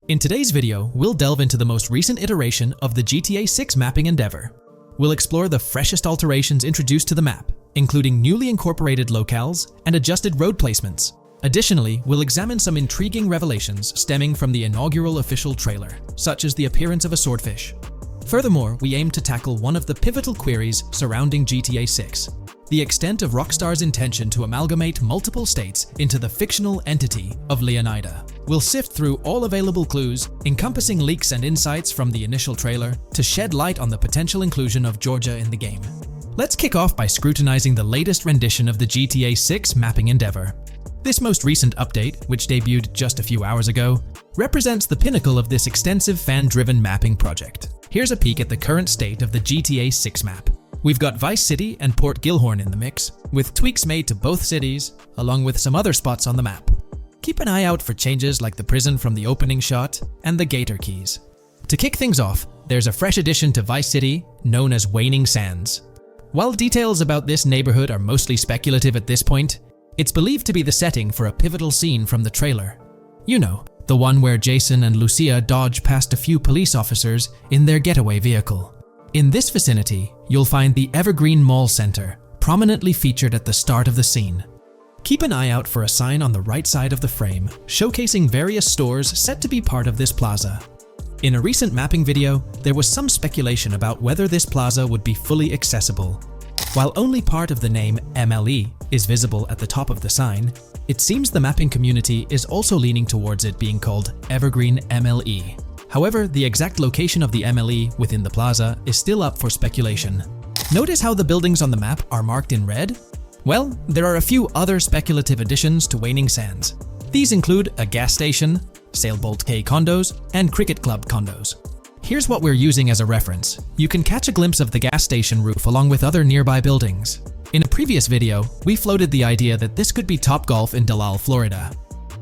In today's video, we'll delve into the most recent iteration of the GTA 6 mapping endeavor. We'll explore the freshest alterations introduced to the map, including newly incorporated locales and adjusted road placements. Additionally, we'll examine some intriguing revelations stemming from the inaugural official trailer, such as the appearance of a swordfish. Furthermore, we aim to tackle one of the pivotal queries surrounding GTA 6, the extent of Rockstar's intention to amalgamate multiple states into the fictional entity of Leonida. We'll sift through all available clues, encompassing leaks and insights from the initial trailer, to shed light on the potential inclusion of Georgia in the game. Let's kick off by scrutinizing the latest rendition of the GTA 6 mapping endeavor. This most recent update, which debuted just a few hours ago, represents the pinnacle of this extensive fan-driven mapping project. Here's a peek at the current state of the GTA 6 map. We've got Vice City and Port Gilhorn in the mix, with tweaks made to both cities, along with some other spots on the map. Keep an eye out for changes like the prison from the opening shot and the Gator Keys. To kick things off, there's a fresh addition to Vice City known as Waning Sands. While details about this neighborhood are mostly speculative at this point, it's believed to be the setting for a pivotal scene from the trailer. You know, the one where Jason and Lucia dodge past a few police officers in their getaway vehicle. In this vicinity, you'll find the Evergreen Mall Center, prominently featured at the start of the scene. Keep an eye out for a sign on the right side of the frame, showcasing various stores set to be part of this plaza. In a recent mapping video, there was some speculation about whether this plaza would be fully accessible. While only part of the name MLE is visible at the top of the sign, it seems the mapping community is also leaning towards it being called Evergreen MLE. However, the exact location of the MLE within the plaza is still up for speculation. Notice how the buildings on the map are marked in red? Well, there are a few other speculative additions to Waning Sands. These include a gas station, Sailbolt K condos, and Cricket Club condos. Here's what we're using as a reference. You can catch a glimpse of the gas station roof along with other nearby buildings. In a previous video, we floated the idea that this could be Topgolf in Dalal, Florida.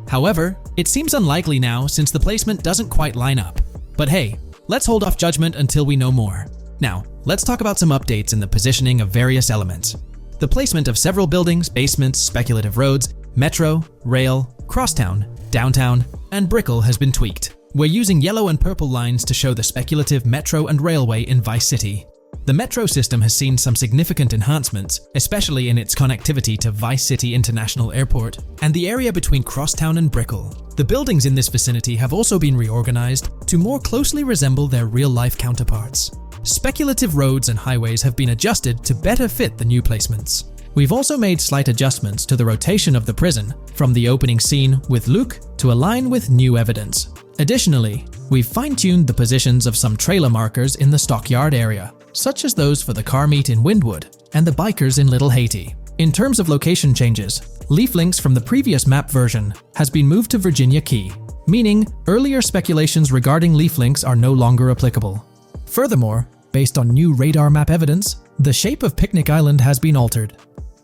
However, it seems unlikely now since the placement doesn't quite line up. But hey, let's hold off judgment until we know more. Now, let's talk about some updates in the positioning of various elements. The placement of several buildings, basements, speculative roads, metro, rail, crosstown, downtown, and Brickell has been tweaked. We're using yellow and purple lines to show the speculative metro and railway in Vice City. The metro system has seen some significant enhancements, especially in its connectivity to Vice City International Airport and the area between Crosstown and Brickell. The buildings in this vicinity have also been reorganized to more closely resemble their real-life counterparts. Speculative roads and highways have been adjusted to better fit the new placements. We've also made slight adjustments to the rotation of the prison from the opening scene with Luke to align with new evidence. Additionally, we've fine-tuned the positions of some trailer markers in the stockyard area, such as those for the car meet in Windwood and the bikers in Little Haiti. In terms of location changes, leaf links from the previous map version has been moved to Virginia Key, meaning earlier speculations regarding leaf links are no longer applicable. Furthermore, based on new radar map evidence, the shape of Picnic Island has been altered.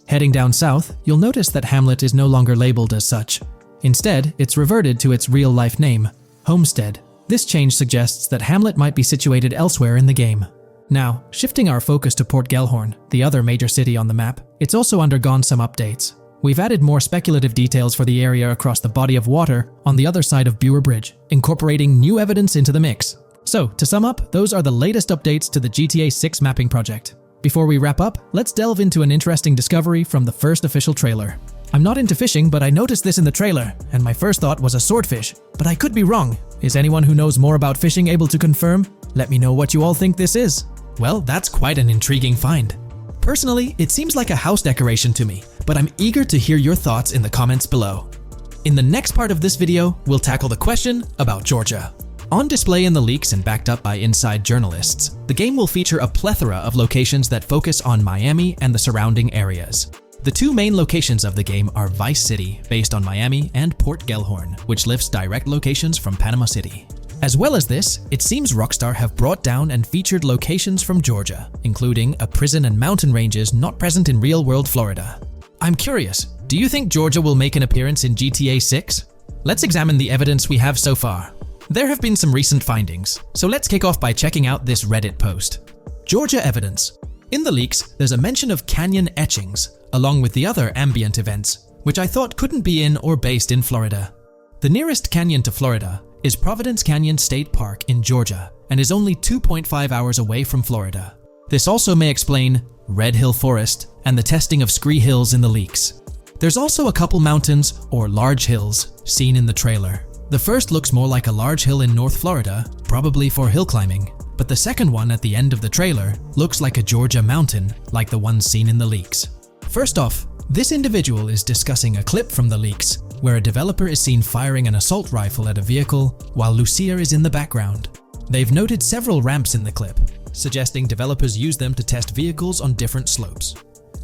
Heading down south, you'll notice that Hamlet is no longer labeled as such. Instead, it's reverted to its real-life name, Homestead. This change suggests that Hamlet might be situated elsewhere in the game. Now, shifting our focus to Port Gilhorn, the other major city on the map, it's also undergone some updates. We've added more speculative details for the area across the body of water on the other side of Bure Bridge, incorporating new evidence into the mix. So, to sum up, those are the latest updates to the GTA 6 mapping project. Before we wrap up, let's delve into an interesting discovery from the first official trailer. I'm not into fishing, but I noticed this in the trailer, and my first thought was a swordfish. But I could be wrong. Is anyone who knows more about fishing able to confirm? Let me know what you all think this is. Well, that's quite an intriguing find. Personally, it seems like a house decoration to me, but I'm eager to hear your thoughts in the comments below. In the next part of this video, we'll tackle the question about Georgia. On display in the leaks and backed up by inside journalists, the game will feature a plethora of locations that focus on Miami and the surrounding areas. The two main locations of the game are Vice City, based on Miami, and Port Gilhorn, which lifts direct locations from Panama City. As well as this, it seems Rockstar have brought down and featured locations from Georgia, including a prison and mountain ranges not present in real-world Florida. I'm curious, do you think Georgia will make an appearance in GTA 6? Let's examine the evidence we have so far. There have been some recent findings, so let's kick off by checking out this Reddit post. Georgia evidence. In the leaks, there's a mention of canyon etchings, along with the other ambient events, which I thought couldn't be in or based in Florida. The nearest canyon to Florida is Providence Canyon State Park in Georgia and is only 2.5 hours away from Florida. This also may explain Red Hill Forest and the testing of scree hills in the leaks. There's also a couple mountains or large hills seen in the trailer. The first looks more like a large hill in North Florida, probably for hill climbing, but the second one at the end of the trailer looks like a Georgia mountain, like the ones seen in the leaks. First off, this individual is discussing a clip from the leaks, where a developer is seen firing an assault rifle at a vehicle while Lucia is in the background. They've noted several ramps in the clip, suggesting developers use them to test vehicles on different slopes.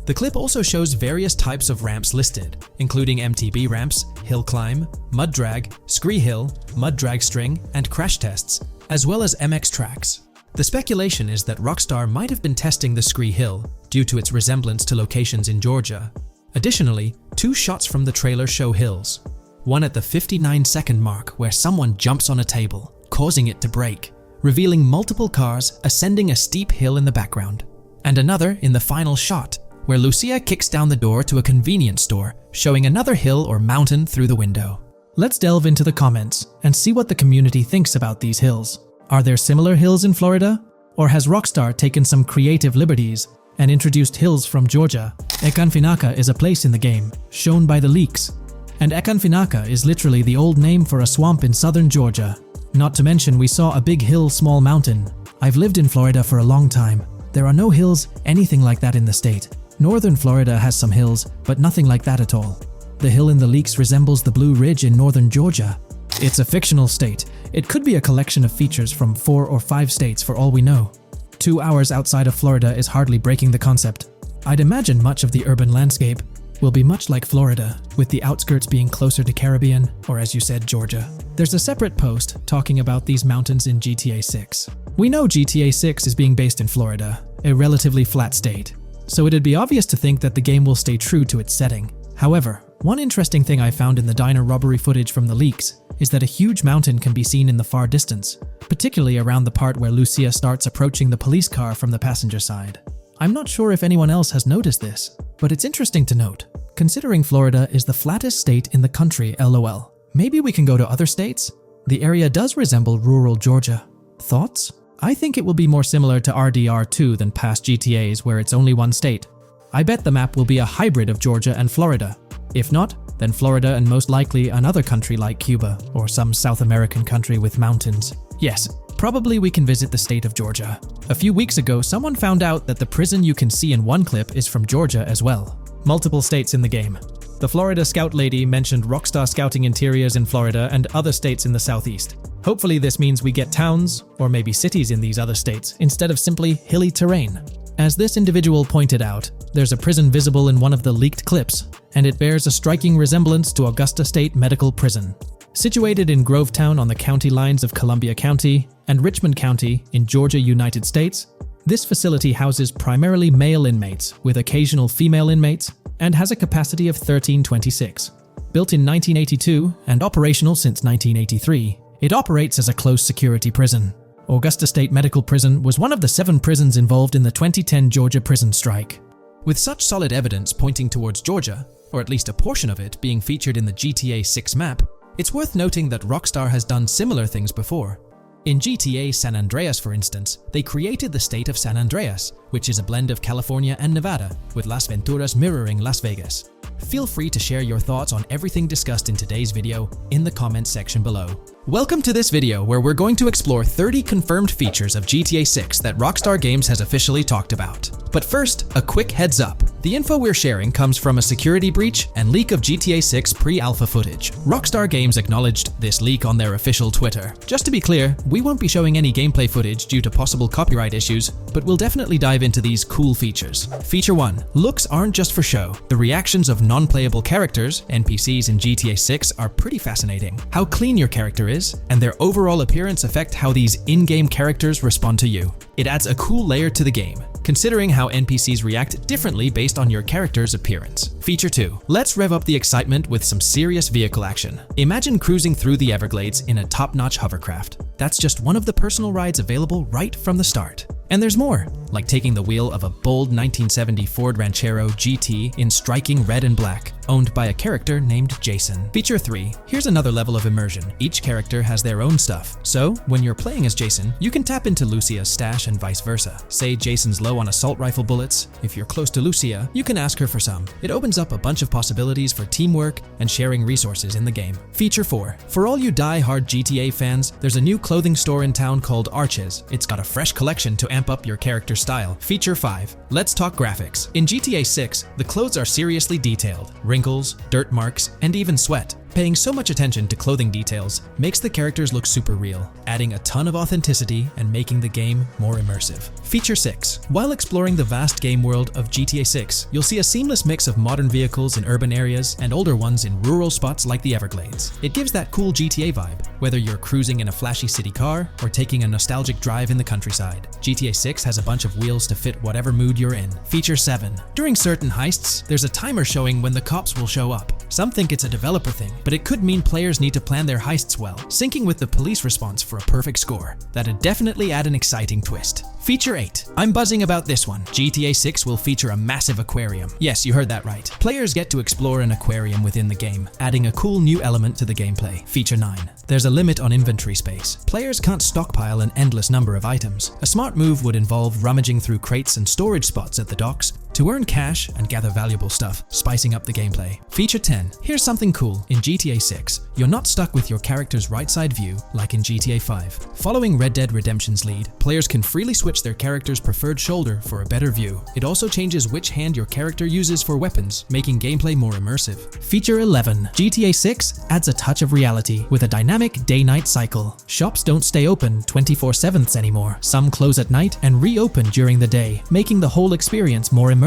The clip also shows various types of ramps listed, including MTB ramps, hill climb, mud drag, scree hill, mud drag string, and crash tests, as well as MX tracks. The speculation is that Rockstar might have been testing the scree hill due to its resemblance to locations in Georgia. Additionally, 2 shots from the trailer show hills. One at the 59-second mark where someone jumps on a table, causing it to break, revealing multiple cars ascending a steep hill in the background. And another in the final shot, where Lucia kicks down the door to a convenience store, showing another hill or mountain through the window. Let's delve into the comments and see what the community thinks about these hills. Are there similar hills in Florida? Or has Rockstar taken some creative liberties and introduced hills from Georgia? Ekanfinaka is a place in the game, shown by the leaks. And Ekanfinaka is literally the old name for a swamp in southern Georgia. Not to mention we saw a big hill, small mountain. I've lived in Florida for a long time. There are no hills anything like that in the state. Northern Florida has some hills, but nothing like that at all. The hill in the leaks resembles the Blue Ridge in northern Georgia. It's a fictional state. It could be a collection of features from 4 or 5 states for all we know. 2 hours outside of Florida is hardly breaking the concept. I'd imagine much of the urban landscape will be much like Florida, with the outskirts being closer to Caribbean, or as you said, Georgia. There's a separate post talking about these mountains in GTA 6. We know GTA 6 is being based in Florida, a relatively flat state, so it'd be obvious to think that the game will stay true to its setting. However, one interesting thing I found in the diner robbery footage from the leaks is that a huge mountain can be seen in the far distance, particularly around the part where Lucia starts approaching the police car from the passenger side. I'm not sure if anyone else has noticed this, but it's interesting to note, considering Florida is the flattest state in the country, LOL. Maybe we can go to other states? The area does resemble rural Georgia. Thoughts? I think it will be more similar to RDR2 than past GTAs where it's only one state. I bet the map will be a hybrid of Georgia and Florida. If not, then Florida and most likely another country like Cuba or some South American country with mountains. Yes, probably we can visit the state of Georgia. A few weeks ago, someone found out that the prison you can see in one clip is from Georgia as well. Multiple states in the game. The Florida Scout lady mentioned Rockstar Scouting interiors in Florida and other states in the southeast. Hopefully this means we get towns, or maybe cities in these other states, instead of simply hilly terrain. As this individual pointed out, there's a prison visible in one of the leaked clips, and it bears a striking resemblance to Augusta State Medical Prison. Situated in Grovetown on the county lines of Columbia County and Richmond County in Georgia, United States, this facility houses primarily male inmates with occasional female inmates and has a capacity of 1326. Built in 1982 and operational since 1983, it operates as a close security prison. Augusta State Medical Prison was one of the 7 prisons involved in the 2010 Georgia prison strike. With such solid evidence pointing towards Georgia, or at least a portion of it being featured in the GTA 6 map, it's worth noting that Rockstar has done similar things before. In GTA San Andreas, for instance, they created the state of San Andreas, which is a blend of California and Nevada, with Las Venturas mirroring Las Vegas. Feel free to share your thoughts on everything discussed in today's video in the comments section below. Welcome to this video where we're going to explore 30 confirmed features of GTA 6 that Rockstar Games has officially talked about. But first, a quick heads up. The info we're sharing comes from a security breach and leak of GTA 6 pre-alpha footage. Rockstar Games acknowledged this leak on their official Twitter. Just to be clear, we won't be showing any gameplay footage due to possible copyright issues, but we'll definitely dive into these cool features. Feature 1. Looks aren't just for show. The reactions of non-playable characters, NPCs in GTA 6, are pretty fascinating. How clean your character is, and their overall appearance affect how these in-game characters respond to you. It adds a cool layer to the game, considering how NPCs react differently based on your character's appearance. Feature 2. Let's rev up the excitement with some serious vehicle action. Imagine cruising through the Everglades in a top-notch hovercraft. That's just one of the personal rides available right from the start. And there's more, like taking the wheel of a bold 1970 Ford Ranchero GT in striking red and black, owned by a character named Jason. Feature 3. Here's another level of immersion. Each character has their own stuff. So, when you're playing as Jason, you can tap into Lucia's stash and vice versa. Say Jason's low on assault rifle bullets. If you're close to Lucia, you can ask her for some. It opens up a bunch of possibilities for teamwork and sharing resources in the game. Feature 4. For all you die-hard GTA fans, there's a new clothing store in town called Arches. It's got a fresh collection to amp up your character's style. Feature 5. Let's talk graphics. In GTA 6, the clothes are seriously detailed. Wrinkles, dirt marks, and even sweat. Paying so much attention to clothing details makes the characters look super real, adding a ton of authenticity and making the game more immersive. Feature 6. While exploring the vast game world of GTA 6, you'll see a seamless mix of modern vehicles in urban areas and older ones in rural spots like the Everglades. It gives that cool GTA vibe, whether you're cruising in a flashy city car or taking a nostalgic drive in the countryside. GTA 6 has a bunch of wheels to fit whatever mood you're in. Feature 7. During certain heists, there's a timer showing when the cops will show up. Some think it's a developer thing, but it could mean players need to plan their heists well, syncing with the police response for a perfect score. That'd definitely add an exciting twist. Feature 8. I'm buzzing about this one. GTA 6 will feature a massive aquarium. Yes, you heard that right. Players get to explore an aquarium within the game, adding a cool new element to the gameplay. Feature 9. There's a limit on inventory space. Players can't stockpile an endless number of items. A smart move would involve rummaging through crates and storage spots at the docks to earn cash and gather valuable stuff, spicing up the gameplay. Feature 10. Here's something cool. In GTA 6, you're not stuck with your character's right side view like in GTA 5. Following Red Dead Redemption's lead, players can freely switch their character's preferred shoulder for a better view. It also changes which hand your character uses for weapons, making gameplay more immersive. Feature 11. GTA 6 adds a touch of reality with a dynamic day-night cycle. Shops don't stay open 24/7 anymore. Some close at night and reopen during the day, making the whole experience more immersive.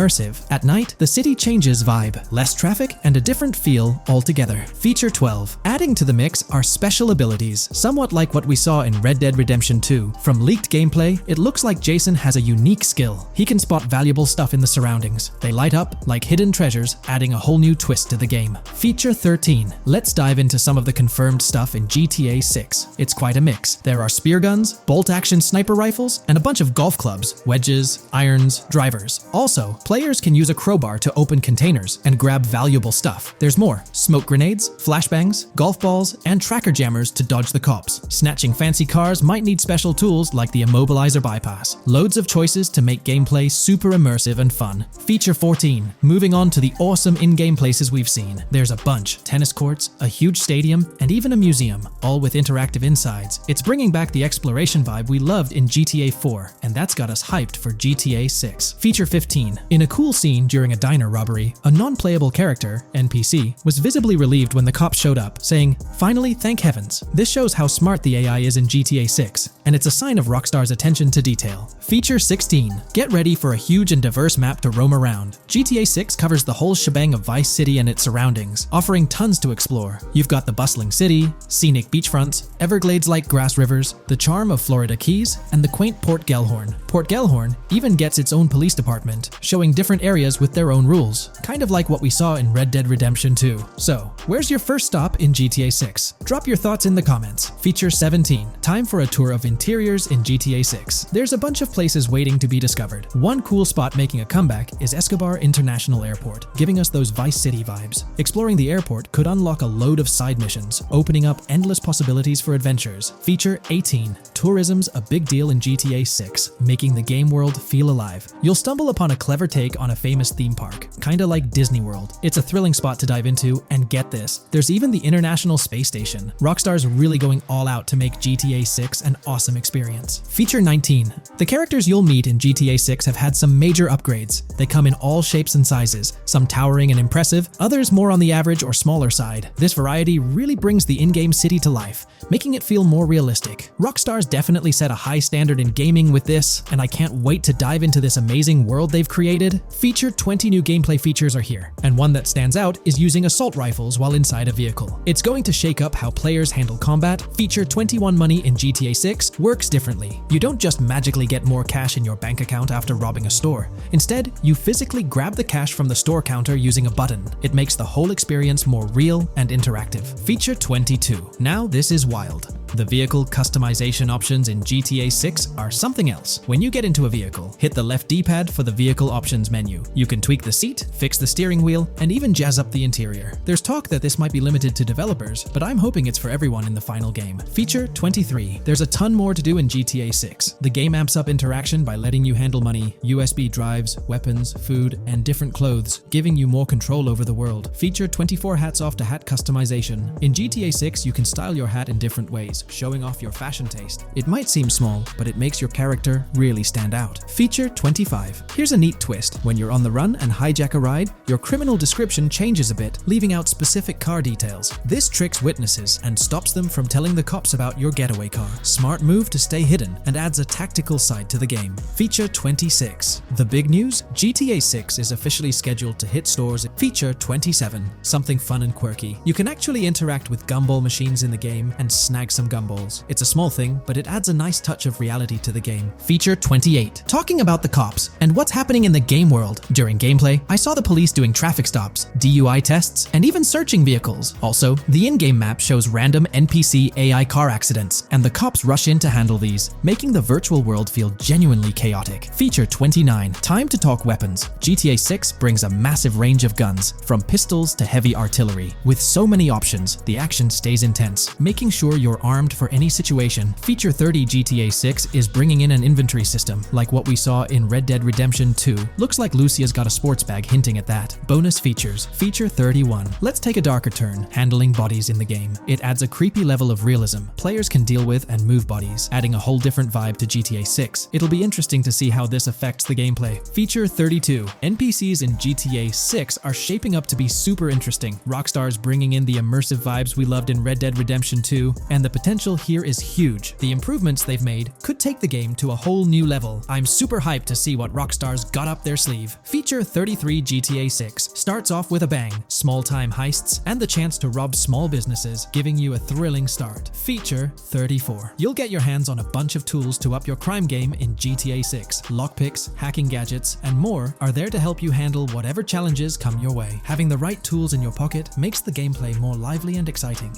At night, the city changes vibe, less traffic, and a different feel altogether. Feature 12. Adding to the mix are special abilities, somewhat like what we saw in Red Dead Redemption 2. From leaked gameplay, it looks like Jason has a unique skill. He can spot valuable stuff in the surroundings. They light up like hidden treasures, adding a whole new twist to the game. Feature 13. Let's dive into some of the confirmed stuff in GTA 6. It's quite a mix. There are spear guns, bolt-action sniper rifles, and a bunch of golf clubs, wedges, irons, drivers. Also, players can use a crowbar to open containers and grab valuable stuff. There's more: smoke grenades, flashbangs, golf balls, and tracker jammers to dodge the cops. Snatching fancy cars might need special tools like the immobilizer bypass. Loads of choices to make gameplay super immersive and fun. Feature 14. Moving on to the awesome in-game places we've seen. There's a bunch: tennis courts, a huge stadium, and even a museum, all with interactive insides. It's bringing back the exploration vibe we loved in GTA 4, and that's got us hyped for GTA 6. Feature 15. In a cool scene during a diner robbery, a non-playable character, NPC, was visibly relieved when the cops showed up, saying, "Finally, thank heavens." This shows how smart the AI is in GTA 6, and it's a sign of Rockstar's attention to detail. Feature 16. Get ready for a huge and diverse map to roam around. GTA 6 covers the whole shebang of Vice City and its surroundings, offering tons to explore. You've got the bustling city, scenic beachfronts, Everglades-like grass rivers, the charm of Florida Keys, and the quaint Port Gellhorn. Port Gellhorn even gets its own police department, showing different areas with their own rules, kind of like what we saw in Red Dead Redemption 2. So, where's your first stop in GTA 6? Drop your thoughts in the comments. Feature 17. Time for a tour of interiors in GTA 6. There's a bunch of places waiting to be discovered. One cool spot making a comeback is Escobar International Airport, giving us those Vice City vibes. Exploring the airport could unlock a load of side missions, opening up endless possibilities for adventures. Feature 18. Tourism's a big deal in GTA 6, making the game world feel alive. You'll stumble upon a clever take on a famous theme park, kinda like Disney World. It's a thrilling spot to dive into, and get this, there's even the International Space Station. Rockstar's really going all out to make GTA 6 an awesome experience. Feature 19. The characters you'll meet in GTA 6 have had some major upgrades. They come in all shapes and sizes, some towering and impressive, others more on the average or smaller side. This variety really brings the in-game city to life, making it feel more realistic. Rockstar's definitely set a high standard in gaming with this, and I can't wait to dive into this amazing world they've created. Feature 20 new gameplay features are here, and one that stands out is using assault rifles while inside a vehicle. It's going to shake up how players handle combat. Feature 21 money in GTA 6 works differently. You don't just magically get more cash in your bank account after robbing a store. Instead, you physically grab the cash from the store counter using a button. It makes the whole experience more real and interactive. Feature 22. Now this is wild. The vehicle customization options in GTA 6 are something else. When you get into a vehicle, hit the left D-pad for the vehicle options menu. You can tweak the seat, fix the steering wheel, and even jazz up the interior. There's talk that this might be limited to developers, but I'm hoping it's for everyone in the final game. Feature 23. There's a ton more to do in GTA 6. The game amps up interaction by letting you handle money, USB drives, weapons, food, and different clothes, giving you more control over the world. Feature 24. Hats off to hat customization. In GTA 6, you can style your hat in different ways, showing off your fashion taste. It might seem small, but it makes your character really stand out. Feature 25. Here's a neat twist. When you're on the run and hijack a ride, your criminal description changes a bit, leaving out specific car details. This tricks witnesses and stops them from telling the cops about your getaway car. Smart move to stay hidden and adds a tactical side to the game. Feature 26. The big news? GTA 6 is officially scheduled to hit stores. Feature 27. Something fun and quirky. You can actually interact with gumball machines in the game and snag some gumballs. It's a small thing, but it adds a nice touch of reality to the game. Feature 28. Talking about the cops and what's happening in the game world. During gameplay, I saw the police doing traffic stops, DUI tests, and even searching vehicles. Also, the in-game map shows random NPC AI car accidents, and the cops rush in to handle these, making the virtual world feel genuinely chaotic. Feature 29. Time to talk weapons. GTA 6 brings a massive range of guns, from pistols to heavy artillery. With so many options, the action stays intense, making sure you're armed for any situation. Feature 30. GTA 6 is bringing in an inventory system, like what we saw in Red Dead Redemption 2. Looks like Lucia's got a sports bag hinting at that. Bonus features. Feature 31. Let's take a darker turn, handling bodies in the game. It adds a creepy level of realism players can deal with and move bodies, adding a whole different vibe to GTA 6. It'll be interesting to see how this affects the gameplay. Feature 32. NPCs in GTA 6 are shaping up to be super interesting. Rockstar's bringing in the immersive vibes we loved in Red Dead Redemption 2, and the potential here is huge. The improvements they've made could take the game to a whole new level. I'm super hyped to see what Rockstar's got up their sleeve. Feature 33. GTA 6 starts off with a bang, small-time heists, and the chance to rob small businesses, giving you a thrilling start. Feature 34. You'll get your hands on a bunch of tools to up your crime game in GTA 6. Lockpicks, hacking gadgets, and more are there to help you handle whatever challenges come your way. Having the right tools in your pocket makes the gameplay more lively and exciting.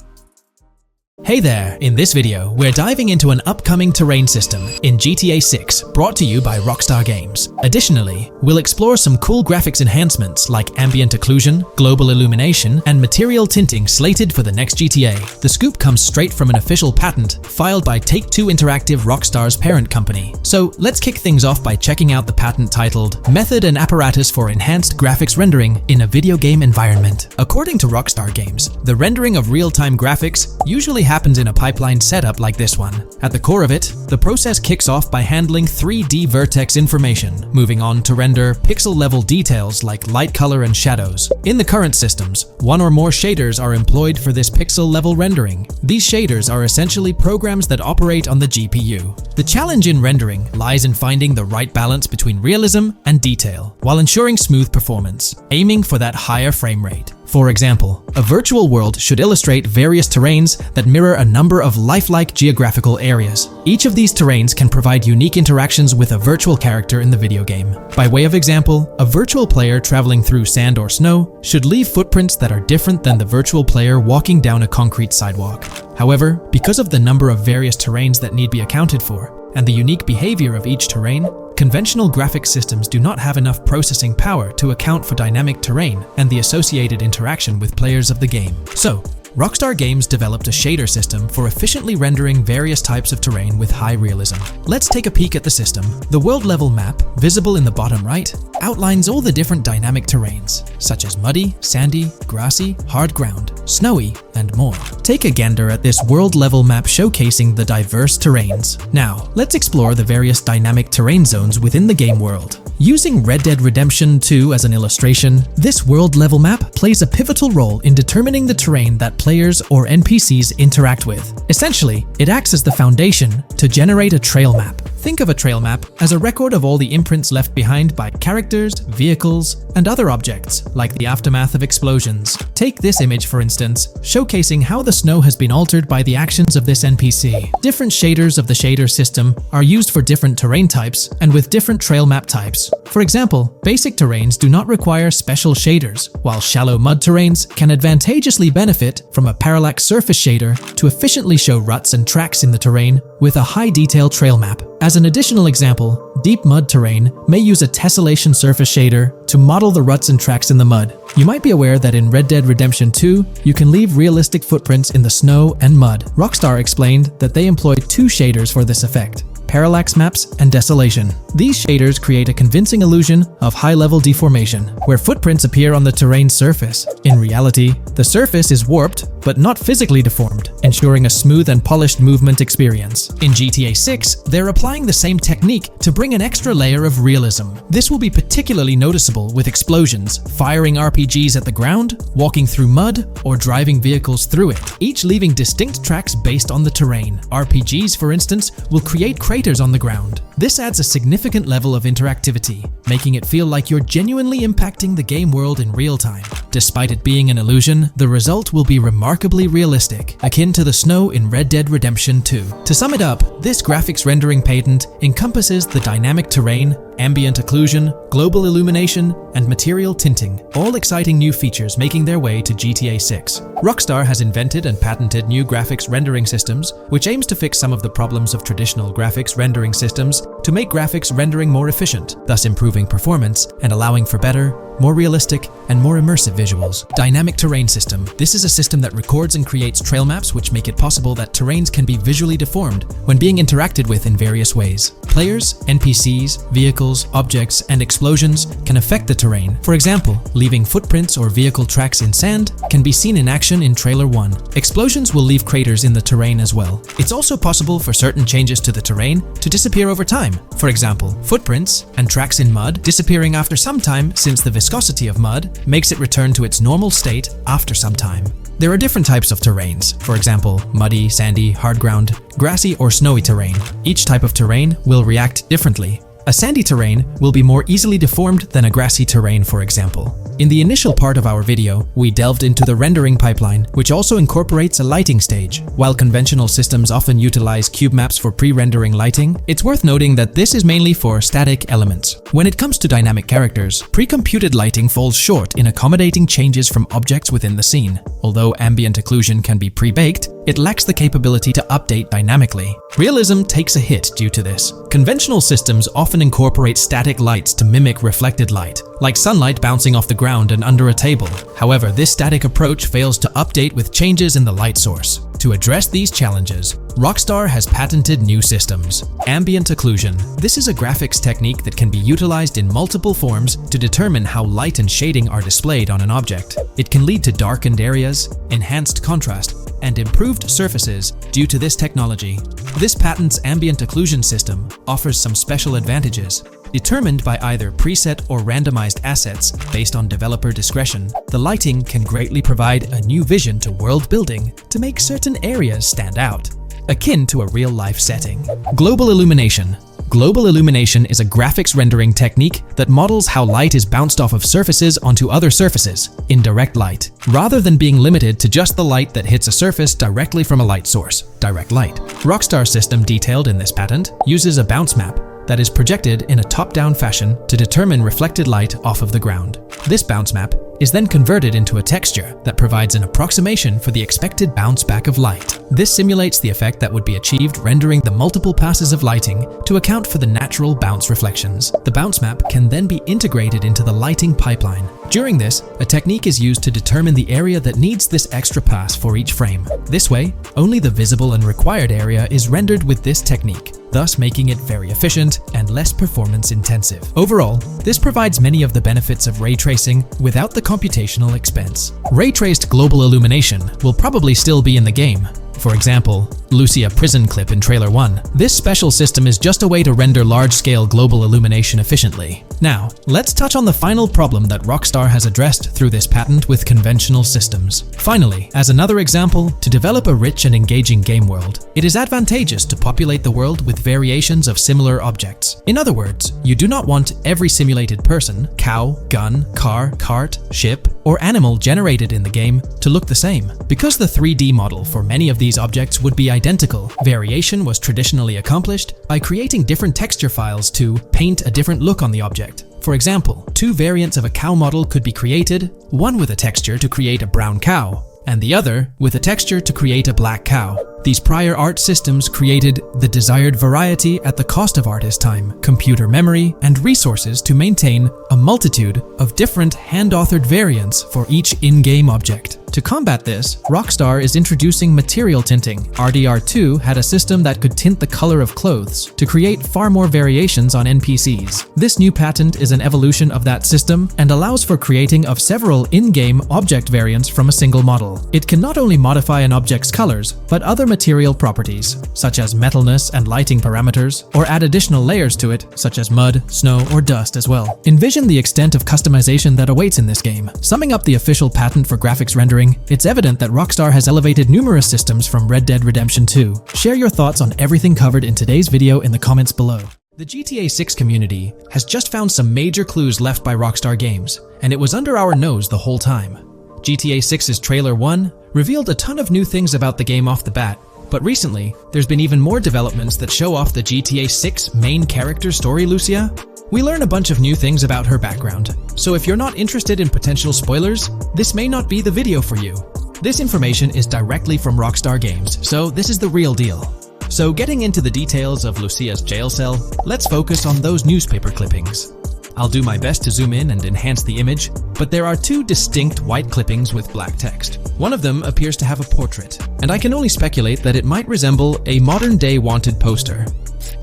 Hey there! In this video, we're diving into an upcoming terrain system in GTA 6, brought to you by Rockstar Games. Additionally, we'll explore some cool graphics enhancements like ambient occlusion, global illumination, and material tinting slated for the next GTA. The scoop comes straight from an official patent filed by Take-Two Interactive, Rockstar's parent company. So let's kick things off by checking out the patent titled Method and Apparatus for Enhanced Graphics Rendering in a Video Game Environment. According to Rockstar Games, the rendering of real-time graphics usually happens in a pipeline setup like this one. At the core of it, the process kicks off by handling 3D vertex information, moving on to render pixel-level details like light, color, and shadows. In the current systems, one or more shaders are employed for this pixel-level rendering. These shaders are essentially programs that operate on the GPU. The challenge in rendering lies in finding the right balance between realism and detail, while ensuring smooth performance, aiming for that higher frame rate. For example, a virtual world should illustrate various terrains that mirror a number of lifelike geographical areas. Each of these terrains can provide unique interactions with a virtual character in the video game. By way of example, a virtual player traveling through sand or snow should leave footprints that are different than the virtual player walking down a concrete sidewalk. However, because of the number of various terrains that need to be accounted for, and the unique behavior of each terrain, conventional graphic systems do not have enough processing power to account for dynamic terrain and the associated interaction with players of the game. So, Rockstar Games developed a shader system for efficiently rendering various types of terrain with high realism. Let's take a peek at the system. The world level map, visible in the bottom right, outlines all the different dynamic terrains, such as muddy, sandy, grassy, hard ground, snowy, and more. Take a gander at this world level map showcasing the diverse terrains. Now, let's explore the various dynamic terrain zones within the game world. Using Red Dead Redemption 2 as an illustration, this world level map plays a pivotal role in determining the terrain that players or NPCs interact with. Essentially, it acts as the foundation to generate a trail map. Think of a trail map as a record of all the imprints left behind by characters, vehicles, and other objects, like the aftermath of explosions. Take this image for instance, showcasing how the snow has been altered by the actions of this NPC. Different shaders of the shader system are used for different terrain types and with different trail map types. For example, basic terrains do not require special shaders, while shallow mud terrains can advantageously benefit from a parallax surface shader to efficiently show ruts and tracks in the terrain with a high-detail trail map. As an additional example, deep mud terrain may use a tessellation surface shader to model the ruts and tracks in the mud. You might be aware that in Red Dead Redemption 2, you can leave realistic footprints in the snow and mud. Rockstar explained that they employed two shaders for this effect: parallax maps and desolation. These shaders create a convincing illusion of high-level deformation, where footprints appear on the terrain's surface. In reality, the surface is warped but not physically deformed, ensuring a smooth and polished movement experience. In GTA 6, they're applying the same technique to bring an extra layer of realism. This will be particularly noticeable with explosions, firing RPGs at the ground, walking through mud, or driving vehicles through it, each leaving distinct tracks based on the terrain. RPGs, for instance, will create craters on the ground. This adds a significant level of interactivity, making it feel like you're genuinely impacting the game world in real time. Despite it being an illusion, the result will be remarkably realistic, akin to the snow in Red Dead Redemption 2. To sum it up, this graphics rendering patent encompasses the dynamic terrain, ambient occlusion, global illumination, and material tinting, all exciting new features making their way to GTA 6. Rockstar has invented and patented new graphics rendering systems, which aims to fix some of the problems of traditional graphics rendering systems to make graphics rendering more efficient, thus improving performance and allowing for better, more realistic, and more immersive visuals. Dynamic Terrain System. This is a system that records and creates trail maps which make it possible that terrains can be visually deformed when being interacted with in various ways. Players, NPCs, vehicles, objects, and explosions can affect the terrain. For example, leaving footprints or vehicle tracks in sand can be seen in action in Trailer 1. Explosions will leave craters in the terrain as well. It's also possible for certain changes to the terrain to disappear over time. For example, footprints and tracks in mud disappearing after some time, since the viscosity of mud makes it return to its normal state after some time. There are different types of terrains, for example, muddy, sandy, hard ground, grassy, or snowy terrain. Each type of terrain will react differently. A sandy terrain will be more easily deformed than a grassy terrain, for example. In the initial part of our video, we delved into the rendering pipeline, which also incorporates a lighting stage. While conventional systems often utilize cube maps for pre-rendering lighting, it's worth noting that this is mainly for static elements. When it comes to dynamic characters, pre-computed lighting falls short in accommodating changes from objects within the scene. Although ambient occlusion can be pre-baked, it lacks the capability to update dynamically. Realism takes a hit due to this. Conventional systems often incorporate static lights to mimic reflected light, like sunlight bouncing off the ground and under a table. However, this static approach fails to update with changes in the light source. To address these challenges, Rockstar has patented new systems. Ambient occlusion. This is a graphics technique that can be utilized in multiple forms to determine how light and shading are displayed on an object. It can lead to darkened areas, enhanced contrast, and improved surfaces due to this technology. This patent's ambient occlusion system offers some special advantages. Determined by either preset or randomized assets based on developer discretion, the lighting can greatly provide a new vision to world building to make certain areas stand out, akin to a real-life setting. Global illumination. Global illumination is a graphics rendering technique that models how light is bounced off of surfaces onto other surfaces in direct light, rather than being limited to just the light that hits a surface directly from a light source, direct light. Rockstar's system detailed in this patent uses a bounce map that is projected in a top-down fashion to determine reflected light off of the ground. This bounce map is then converted into a texture that provides an approximation for the expected bounce back of light. This simulates the effect that would be achieved rendering the multiple passes of lighting to account for the natural bounce reflections. The bounce map can then be integrated into the lighting pipeline. During this, a technique is used to determine the area that needs this extra pass for each frame. This way, only the visible and required area is rendered with this technique, thus making it very efficient and less performance intensive. Overall, this provides many of the benefits of ray tracing without the computational expense. Ray-traced global illumination will probably still be in the game, For example, Lucia Prison Clip in Trailer 1. This special system is just a way to render large-scale global illumination efficiently. Now, let's touch on the final problem that Rockstar has addressed through this patent with conventional systems. Finally, as another example, to develop a rich and engaging game world, it is advantageous to populate the world with variations of similar objects. In other words, you do not want every simulated person, cow, gun, car, cart, ship, or animal generated in the game to look the same. Because the 3D model for many of these objects would be identical, variation was traditionally accomplished by creating different texture files to paint a different look on the object. For example, two variants of a cow model could be created, one with a texture to create a brown cow, and the other with a texture to create a black cow. These prior art systems created the desired variety at the cost of artist time, computer memory, and resources to maintain a multitude of different hand-authored variants for each in-game object. To combat this, Rockstar is introducing material tinting. RDR2 had a system that could tint the color of clothes to create far more variations on NPCs. This new patent is an evolution of that system and allows for creating of several in-game object variants from a single model. It can not only modify an object's colors, but other material properties, such as metalness and lighting parameters, or add additional layers to it, such as mud, snow, or dust as well. Envision the extent of customization that awaits in this game. Summing up the official patent for graphics rendering, it's evident that Rockstar has elevated numerous systems from Red Dead Redemption 2. Share your thoughts on everything covered in today's video in the comments below. The GTA 6 community has just found some major clues left by Rockstar Games, and it was under our nose the whole time. GTA 6's Trailer 1 revealed a ton of new things about the game off the bat, but recently, there's been even more developments that show off the GTA 6 main character story, Lucia. We learn a bunch of new things about her background, so if you're not interested in potential spoilers, this may not be the video for you. This information is directly from Rockstar Games, so this is the real deal. So getting into the details of Lucia's jail cell, let's focus on those newspaper clippings. I'll do my best to zoom in and enhance the image, but there are two distinct white clippings with black text. One of them appears to have a portrait, and I can only speculate that it might resemble a modern-day wanted poster.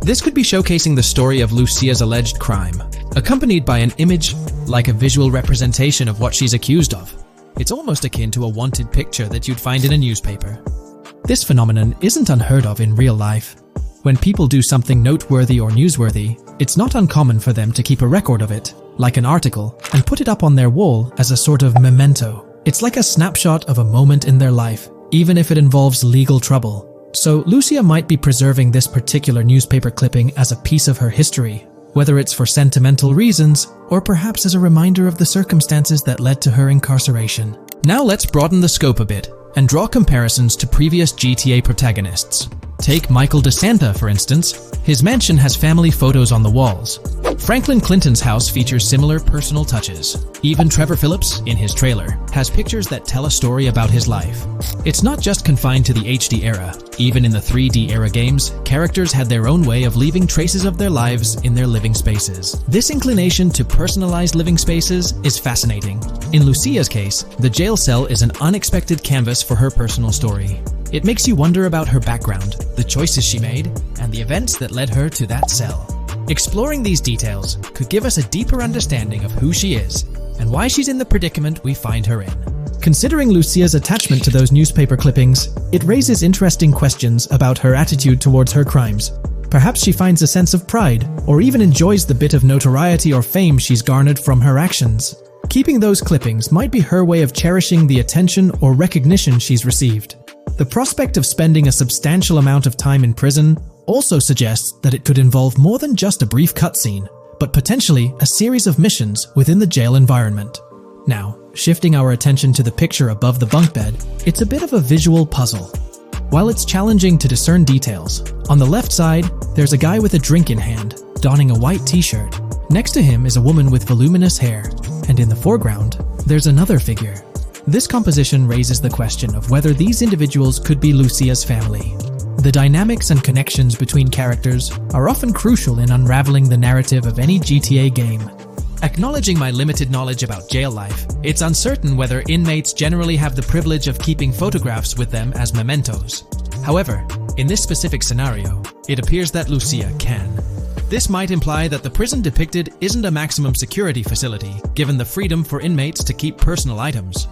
This could be showcasing the story of Lucia's alleged crime, accompanied by an image like a visual representation of what she's accused of. It's almost akin to a wanted picture that you'd find in a newspaper. This phenomenon isn't unheard of in real life. When people do something noteworthy or newsworthy, it's not uncommon for them to keep a record of it, like an article, and put it up on their wall as a sort of memento. It's like a snapshot of a moment in their life, even if it involves legal trouble. So Lucia might be preserving this particular newspaper clipping as a piece of her history, whether it's for sentimental reasons or perhaps as a reminder of the circumstances that led to her incarceration. Now let's broaden the scope a bit and draw comparisons to previous GTA protagonists. Take Michael DeSanta, for instance. His mansion has family photos on the walls. Franklin Clinton's house features similar personal touches. Even Trevor Phillips, in his trailer, has pictures that tell a story about his life. It's not just confined to the HD era. Even in the 3D era games, characters had their own way of leaving traces of their lives in their living spaces. This inclination to personalized living spaces is fascinating. In Lucia's case, the jail cell is an unexpected canvas for her personal story. It makes you wonder about her background, the choices she made, and the events that led her to that cell. Exploring these details could give us a deeper understanding of who she is and why she's in the predicament we find her in. Considering Lucia's attachment to those newspaper clippings, it raises interesting questions about her attitude towards her crimes. Perhaps she finds a sense of pride, or even enjoys the bit of notoriety or fame she's garnered from her actions. Keeping those clippings might be her way of cherishing the attention or recognition she's received. The prospect of spending a substantial amount of time in prison also suggests that it could involve more than just a brief cutscene, but potentially a series of missions within the jail environment. Now, shifting our attention to the picture above the bunk bed, it's a bit of a visual puzzle. While it's challenging to discern details, on the left side, there's a guy with a drink in hand, donning a white t-shirt. Next to him is a woman with voluminous hair, and in the foreground, there's another figure. This composition raises the question of whether these individuals could be Lucia's family. The dynamics and connections between characters are often crucial in unraveling the narrative of any GTA game. Acknowledging my limited knowledge about jail life, it's uncertain whether inmates generally have the privilege of keeping photographs with them as mementos. However, in this specific scenario, it appears that Lucia can. This might imply that the prison depicted isn't a maximum security facility, given the freedom for inmates to keep personal items.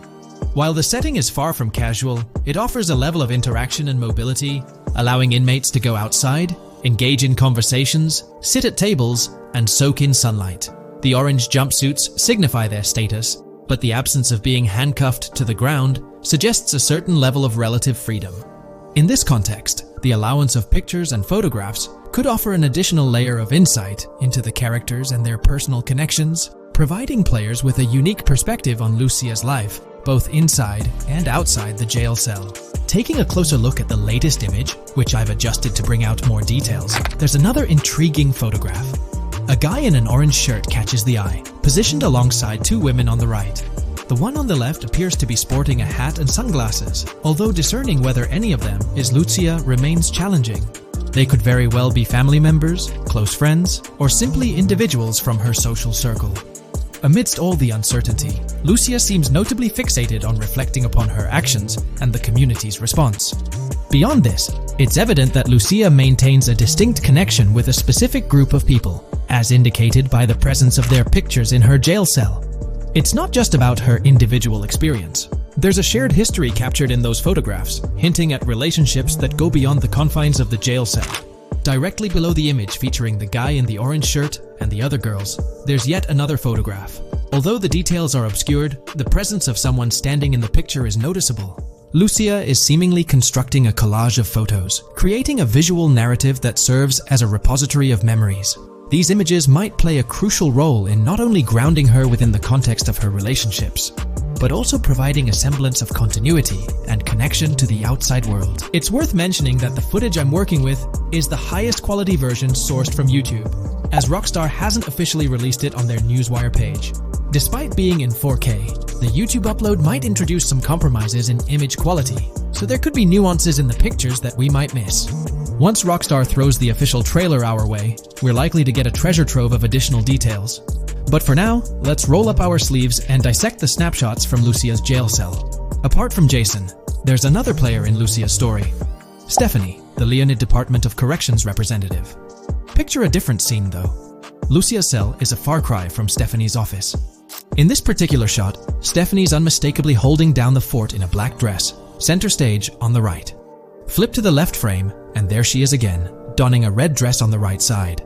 While the setting is far from casual, it offers a level of interaction and mobility, allowing inmates to go outside, engage in conversations, sit at tables, and soak in sunlight. The orange jumpsuits signify their status, but the absence of being handcuffed to the ground suggests a certain level of relative freedom. In this context, the allowance of pictures and photographs could offer an additional layer of insight into the characters and their personal connections, providing players with a unique perspective on Lucia's life, both inside and outside the jail cell. Taking a closer look at the latest image, which I've adjusted to bring out more details, there's another intriguing photograph. A guy in an orange shirt catches the eye, positioned alongside two women on the right. The one on the left appears to be sporting a hat and sunglasses, although discerning whether any of them is Lucia remains challenging. They could very well be family members, close friends, or simply individuals from her social circle. Amidst all the uncertainty, Lucia seems notably fixated on reflecting upon her actions and the community's response. Beyond this, it's evident that Lucia maintains a distinct connection with a specific group of people, as indicated by the presence of their pictures in her jail cell. It's not just about her individual experience. There's a shared history captured in those photographs, hinting at relationships that go beyond the confines of the jail cell. Directly below the image featuring the guy in the orange shirt and the other girls, there's yet another photograph. Although the details are obscured, the presence of someone standing in the picture is noticeable. Lucia is seemingly constructing a collage of photos, creating a visual narrative that serves as a repository of memories. These images might play a crucial role in not only grounding her within the context of her relationships, but also providing a semblance of continuity and connection to the outside world. It's worth mentioning that the footage I'm working with is the highest quality version sourced from YouTube, as Rockstar hasn't officially released it on their Newswire page. Despite being in 4K, the YouTube upload might introduce some compromises in image quality, so there could be nuances in the pictures that we might miss. Once Rockstar throws the official trailer our way, we're likely to get a treasure trove of additional details. But for now, let's roll up our sleeves and dissect the snapshots from Lucia's jail cell. Apart from Jason, there's another player in Lucia's story, Stephanie, the Leonid Department of Corrections representative. Picture a different scene though. Lucia's cell is a far cry from Stephanie's office. In this particular shot, Stephanie's unmistakably holding down the fort in a black dress, center stage on the right. Flip to the left frame, and there she is again, donning a red dress on the right side.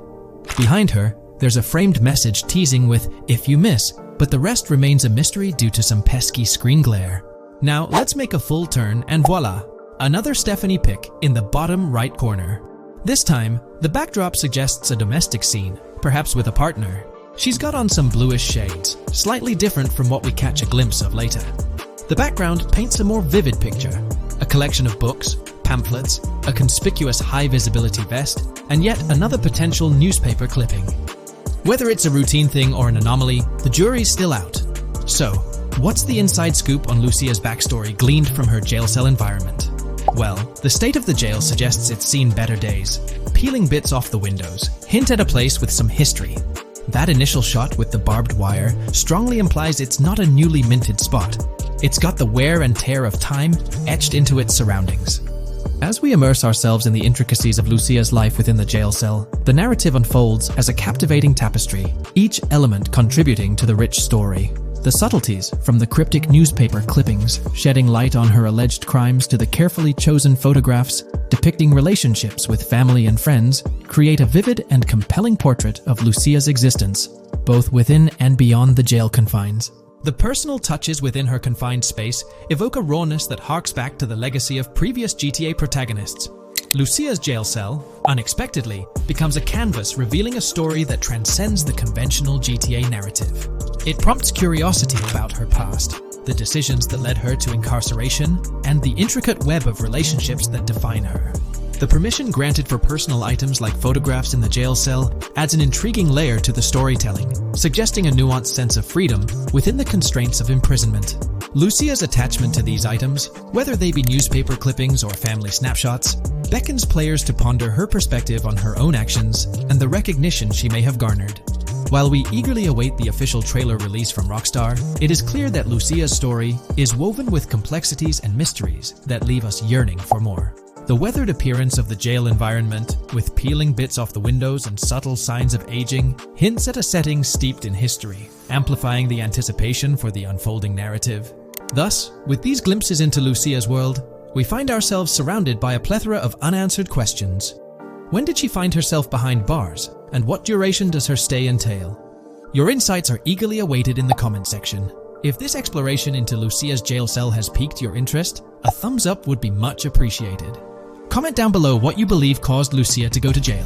Behind her, there's a framed message teasing with "if you miss," but the rest remains a mystery due to some pesky screen glare. Now let's make a full turn and voila, another Stephanie pic in the bottom right corner. This time, the backdrop suggests a domestic scene, perhaps with a partner. She's got on some bluish shades, slightly different from what we catch a glimpse of later. The background paints a more vivid picture, a collection of books, pamphlets, a conspicuous high-visibility vest, and yet another potential newspaper clipping. Whether it's a routine thing or an anomaly, the jury's still out. So, what's the inside scoop on Lucia's backstory gleaned from her jail cell environment? Well, the state of the jail suggests it's seen better days. Peeling bits off the windows hint at a place with some history. That initial shot with the barbed wire strongly implies it's not a newly minted spot. It's got the wear and tear of time etched into its surroundings. As we immerse ourselves in the intricacies of Lucia's life within the jail cell, the narrative unfolds as a captivating tapestry, each element contributing to the rich story. The subtleties, from the cryptic newspaper clippings shedding light on her alleged crimes to the carefully chosen photographs depicting relationships with family and friends, create a vivid and compelling portrait of Lucia's existence, both within and beyond the jail confines. The personal touches within her confined space evoke a rawness that harks back to the legacy of previous GTA protagonists. Lucia's jail cell, unexpectedly, becomes a canvas revealing a story that transcends the conventional GTA narrative. It prompts curiosity about her past, the decisions that led her to incarceration, and the intricate web of relationships that define her. The permission granted for personal items like photographs in the jail cell adds an intriguing layer to the storytelling, suggesting a nuanced sense of freedom within the constraints of imprisonment. Lucia's attachment to these items, whether they be newspaper clippings or family snapshots, beckons players to ponder her perspective on her own actions and the recognition she may have garnered. While we eagerly await the official trailer release from Rockstar, it is clear that Lucia's story is woven with complexities and mysteries that leave us yearning for more. The weathered appearance of the jail environment, with peeling bits off the windows and subtle signs of aging, hints at a setting steeped in history, amplifying the anticipation for the unfolding narrative. Thus, with these glimpses into Lucia's world, we find ourselves surrounded by a plethora of unanswered questions. When did she find herself behind bars, and what duration does her stay entail? Your insights are eagerly awaited in the comment section. If this exploration into Lucia's jail cell has piqued your interest, a thumbs up would be much appreciated. Comment down below what you believe caused Lucia to go to jail.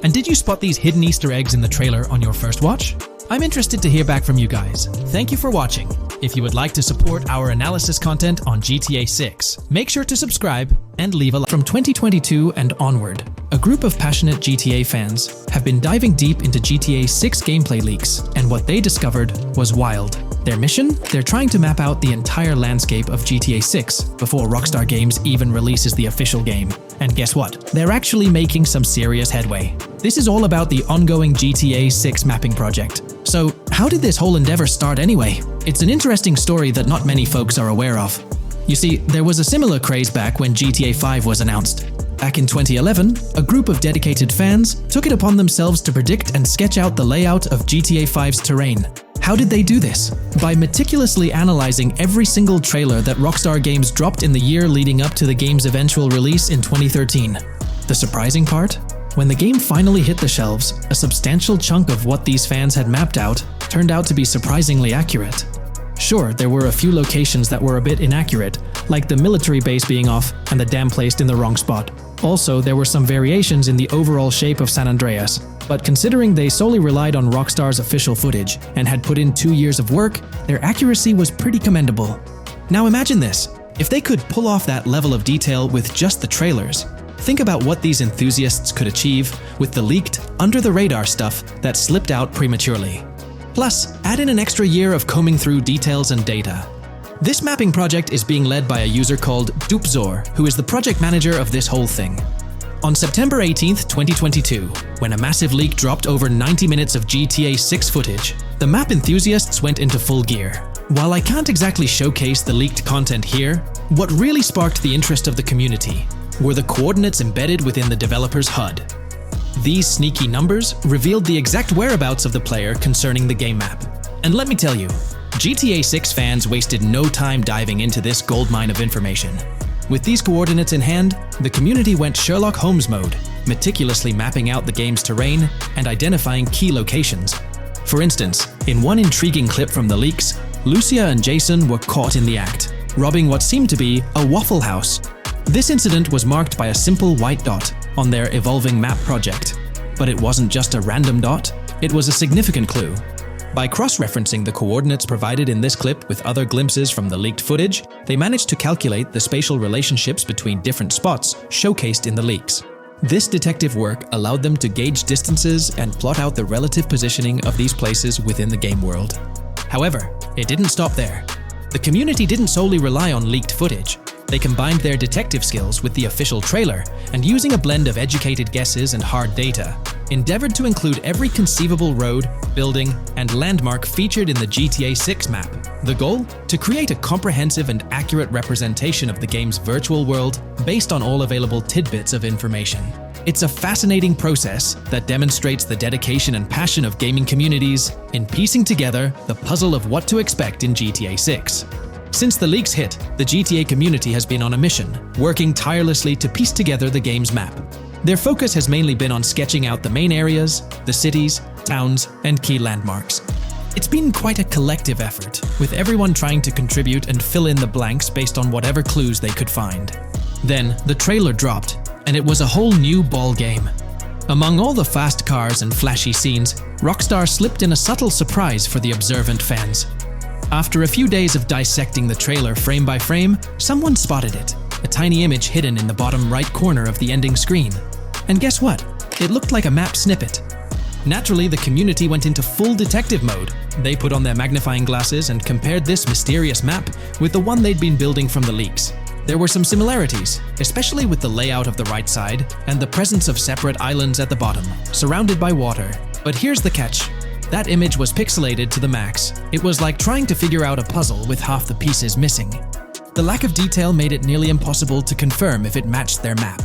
And did you spot these hidden Easter eggs in the trailer on your first watch? I'm interested to hear back from you guys. Thank you for watching. If you would like to support our analysis content on GTA 6, make sure to subscribe and leave a like. From 2022 and onward, a group of passionate GTA fans have been diving deep into GTA 6 gameplay leaks, and what they discovered was wild. Their mission? They're trying to map out the entire landscape of GTA 6 before Rockstar Games even releases the official game. And guess what? They're actually making some serious headway. This is all about the ongoing GTA 6 mapping project. So, how did this whole endeavor start anyway? It's an interesting story that not many folks are aware of. You see, there was a similar craze back when GTA 5 was announced. Back in 2011, a group of dedicated fans took it upon themselves to predict and sketch out the layout of GTA 5's terrain. How did they do this? By meticulously analyzing every single trailer that Rockstar Games dropped in the year leading up to the game's eventual release in 2013. The surprising part? When the game finally hit the shelves, a substantial chunk of what these fans had mapped out turned out to be surprisingly accurate. Sure, there were a few locations that were a bit inaccurate, like the military base being off and the dam placed in the wrong spot. Also, there were some variations in the overall shape of San Andreas, but considering they solely relied on Rockstar's official footage and had put in 2 years of work, their accuracy was pretty commendable. Now imagine this, if they could pull off that level of detail with just the trailers, think about what these enthusiasts could achieve with the leaked, under-the-radar stuff that slipped out prematurely. Plus, add in an extra year of combing through details and data. This mapping project is being led by a user called Dupzor, who is the project manager of this whole thing. On September 18th, 2022, when a massive leak dropped over 90 minutes of GTA 6 footage, the map enthusiasts went into full gear. While I can't exactly showcase the leaked content here, what really sparked the interest of the community were the coordinates embedded within the developer's HUD. These sneaky numbers revealed the exact whereabouts of the player concerning the game map. And let me tell you, GTA 6 fans wasted no time diving into this goldmine of information. With these coordinates in hand, the community went Sherlock Holmes mode, meticulously mapping out the game's terrain and identifying key locations. For instance, in one intriguing clip from the leaks, Lucia and Jason were caught in the act, robbing what seemed to be a Waffle House. This incident was marked by a simple white dot on their evolving map project. But it wasn't just a random dot, it was a significant clue. By cross-referencing the coordinates provided in this clip with other glimpses from the leaked footage, they managed to calculate the spatial relationships between different spots showcased in the leaks. This detective work allowed them to gauge distances and plot out the relative positioning of these places within the game world. However, it didn't stop there. The community didn't solely rely on leaked footage. They combined their detective skills with the official trailer and, using a blend of educated guesses and hard data, endeavored to include every conceivable road, building, and landmark featured in the GTA 6 map. The goal? To create a comprehensive and accurate representation of the game's virtual world based on all available tidbits of information. It's a fascinating process that demonstrates the dedication and passion of gaming communities in piecing together the puzzle of what to expect in GTA 6. Since the leaks hit, the GTA community has been on a mission, working tirelessly to piece together the game's map. Their focus has mainly been on sketching out the main areas, the cities, towns, and key landmarks. It's been quite a collective effort, with everyone trying to contribute and fill in the blanks based on whatever clues they could find. Then, the trailer dropped, and it was a whole new ball game. Among all the fast cars and flashy scenes, Rockstar slipped in a subtle surprise for the observant fans. After a few days of dissecting the trailer frame by frame, someone spotted it, a tiny image hidden in the bottom right corner of the ending screen. And guess what? It looked like a map snippet. Naturally, the community went into full detective mode. They put on their magnifying glasses and compared this mysterious map with the one they'd been building from the leaks. There were some similarities, especially with the layout of the right side and the presence of separate islands at the bottom, surrounded by water. But here's the catch. That image was pixelated to the max. It was like trying to figure out a puzzle with half the pieces missing. The lack of detail made it nearly impossible to confirm if it matched their map.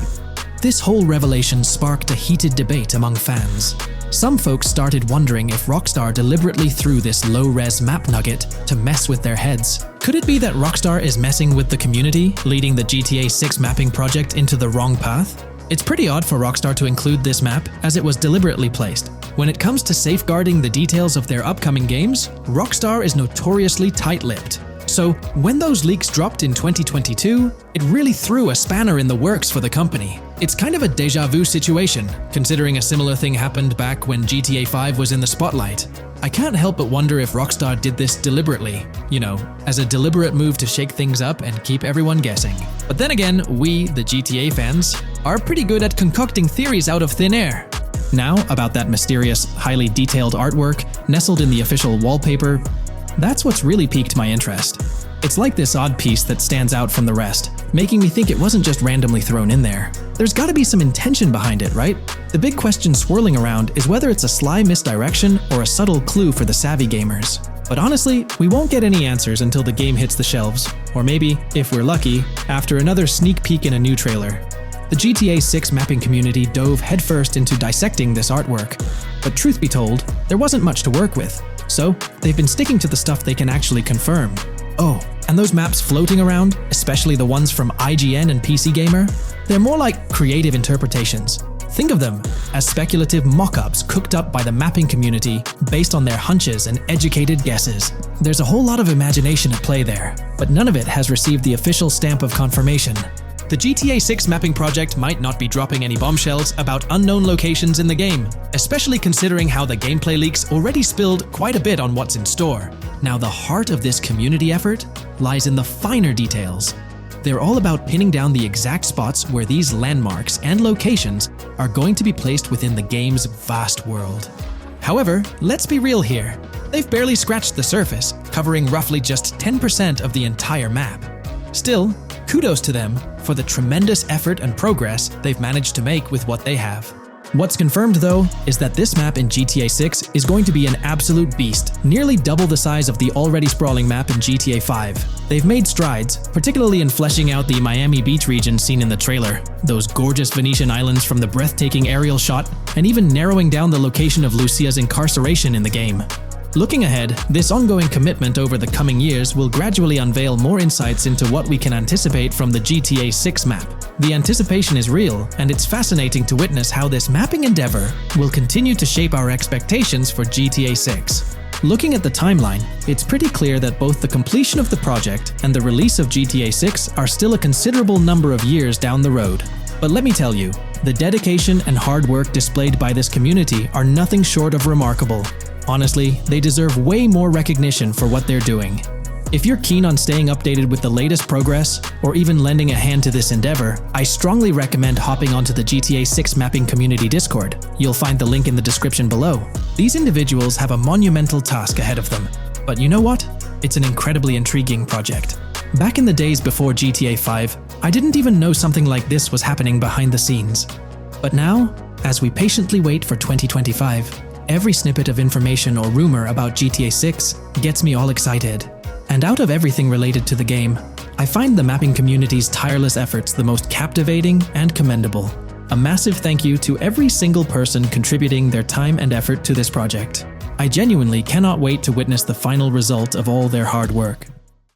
This whole revelation sparked a heated debate among fans. Some folks started wondering if Rockstar deliberately threw this low-res map nugget to mess with their heads. Could it be that Rockstar is messing with the community, leading the GTA 6 mapping project into the wrong path? It's pretty odd for Rockstar to include this map, as it was deliberately placed. When it comes to safeguarding the details of their upcoming games, Rockstar is notoriously tight-lipped. So, when those leaks dropped in 2022, it really threw a spanner in the works for the company. It's kind of a déjà vu situation, considering a similar thing happened back when GTA 5 was in the spotlight. I can't help but wonder if Rockstar did this deliberately, as a deliberate move to shake things up and keep everyone guessing. But then again, we, the GTA fans, are pretty good at concocting theories out of thin air. Now, about that mysterious, highly detailed artwork nestled in the official wallpaper, that's what's really piqued my interest. It's like this odd piece that stands out from the rest, making me think it wasn't just randomly thrown in there. There's gotta be some intention behind it, right? The big question swirling around is whether it's a sly misdirection or a subtle clue for the savvy gamers. But honestly, we won't get any answers until the game hits the shelves, or maybe, if we're lucky, after another sneak peek in a new trailer. The GTA 6 mapping community dove headfirst into dissecting this artwork, but truth be told, there wasn't much to work with. So, they've been sticking to the stuff they can actually confirm. Oh, and those maps floating around, especially the ones from IGN and PC Gamer, they're more like creative interpretations. Think of them as speculative mock-ups cooked up by the mapping community based on their hunches and educated guesses. There's a whole lot of imagination at play there, but none of it has received the official stamp of confirmation. The GTA 6 mapping project might not be dropping any bombshells about unknown locations in the game, especially considering how the gameplay leaks already spilled quite a bit on what's in store. Now, the heart of this community effort lies in the finer details. They're all about pinning down the exact spots where these landmarks and locations are going to be placed within the game's vast world. However, let's be real here. They've barely scratched the surface, covering roughly just 10% of the entire map. Still, kudos to them for the tremendous effort and progress they've managed to make with what they have. What's confirmed though is that this map in GTA 6 is going to be an absolute beast, nearly double the size of the already sprawling map in GTA 5. They've made strides, particularly in fleshing out the Miami Beach region seen in the trailer, those gorgeous Venetian islands from the breathtaking aerial shot, and even narrowing down the location of Lucia's incarceration in the game. Looking ahead, this ongoing commitment over the coming years will gradually unveil more insights into what we can anticipate from the GTA 6 map. The anticipation is real, and it's fascinating to witness how this mapping endeavor will continue to shape our expectations for GTA 6. Looking at the timeline, it's pretty clear that both the completion of the project and the release of GTA 6 are still a considerable number of years down the road. But let me tell you, the dedication and hard work displayed by this community are nothing short of remarkable. Honestly, they deserve way more recognition for what they're doing. If you're keen on staying updated with the latest progress, or even lending a hand to this endeavor, I strongly recommend hopping onto the GTA 6 mapping community Discord. You'll find the link in the description below. These individuals have a monumental task ahead of them. But you know what? It's an incredibly intriguing project. Back in the days before GTA 5, I didn't even know something like this was happening behind the scenes. But now, as we patiently wait for 2025, every snippet of information or rumor about GTA 6 gets me all excited. And out of everything related to the game, I find the mapping community's tireless efforts the most captivating and commendable. A massive thank you to every single person contributing their time and effort to this project. I genuinely cannot wait to witness the final result of all their hard work.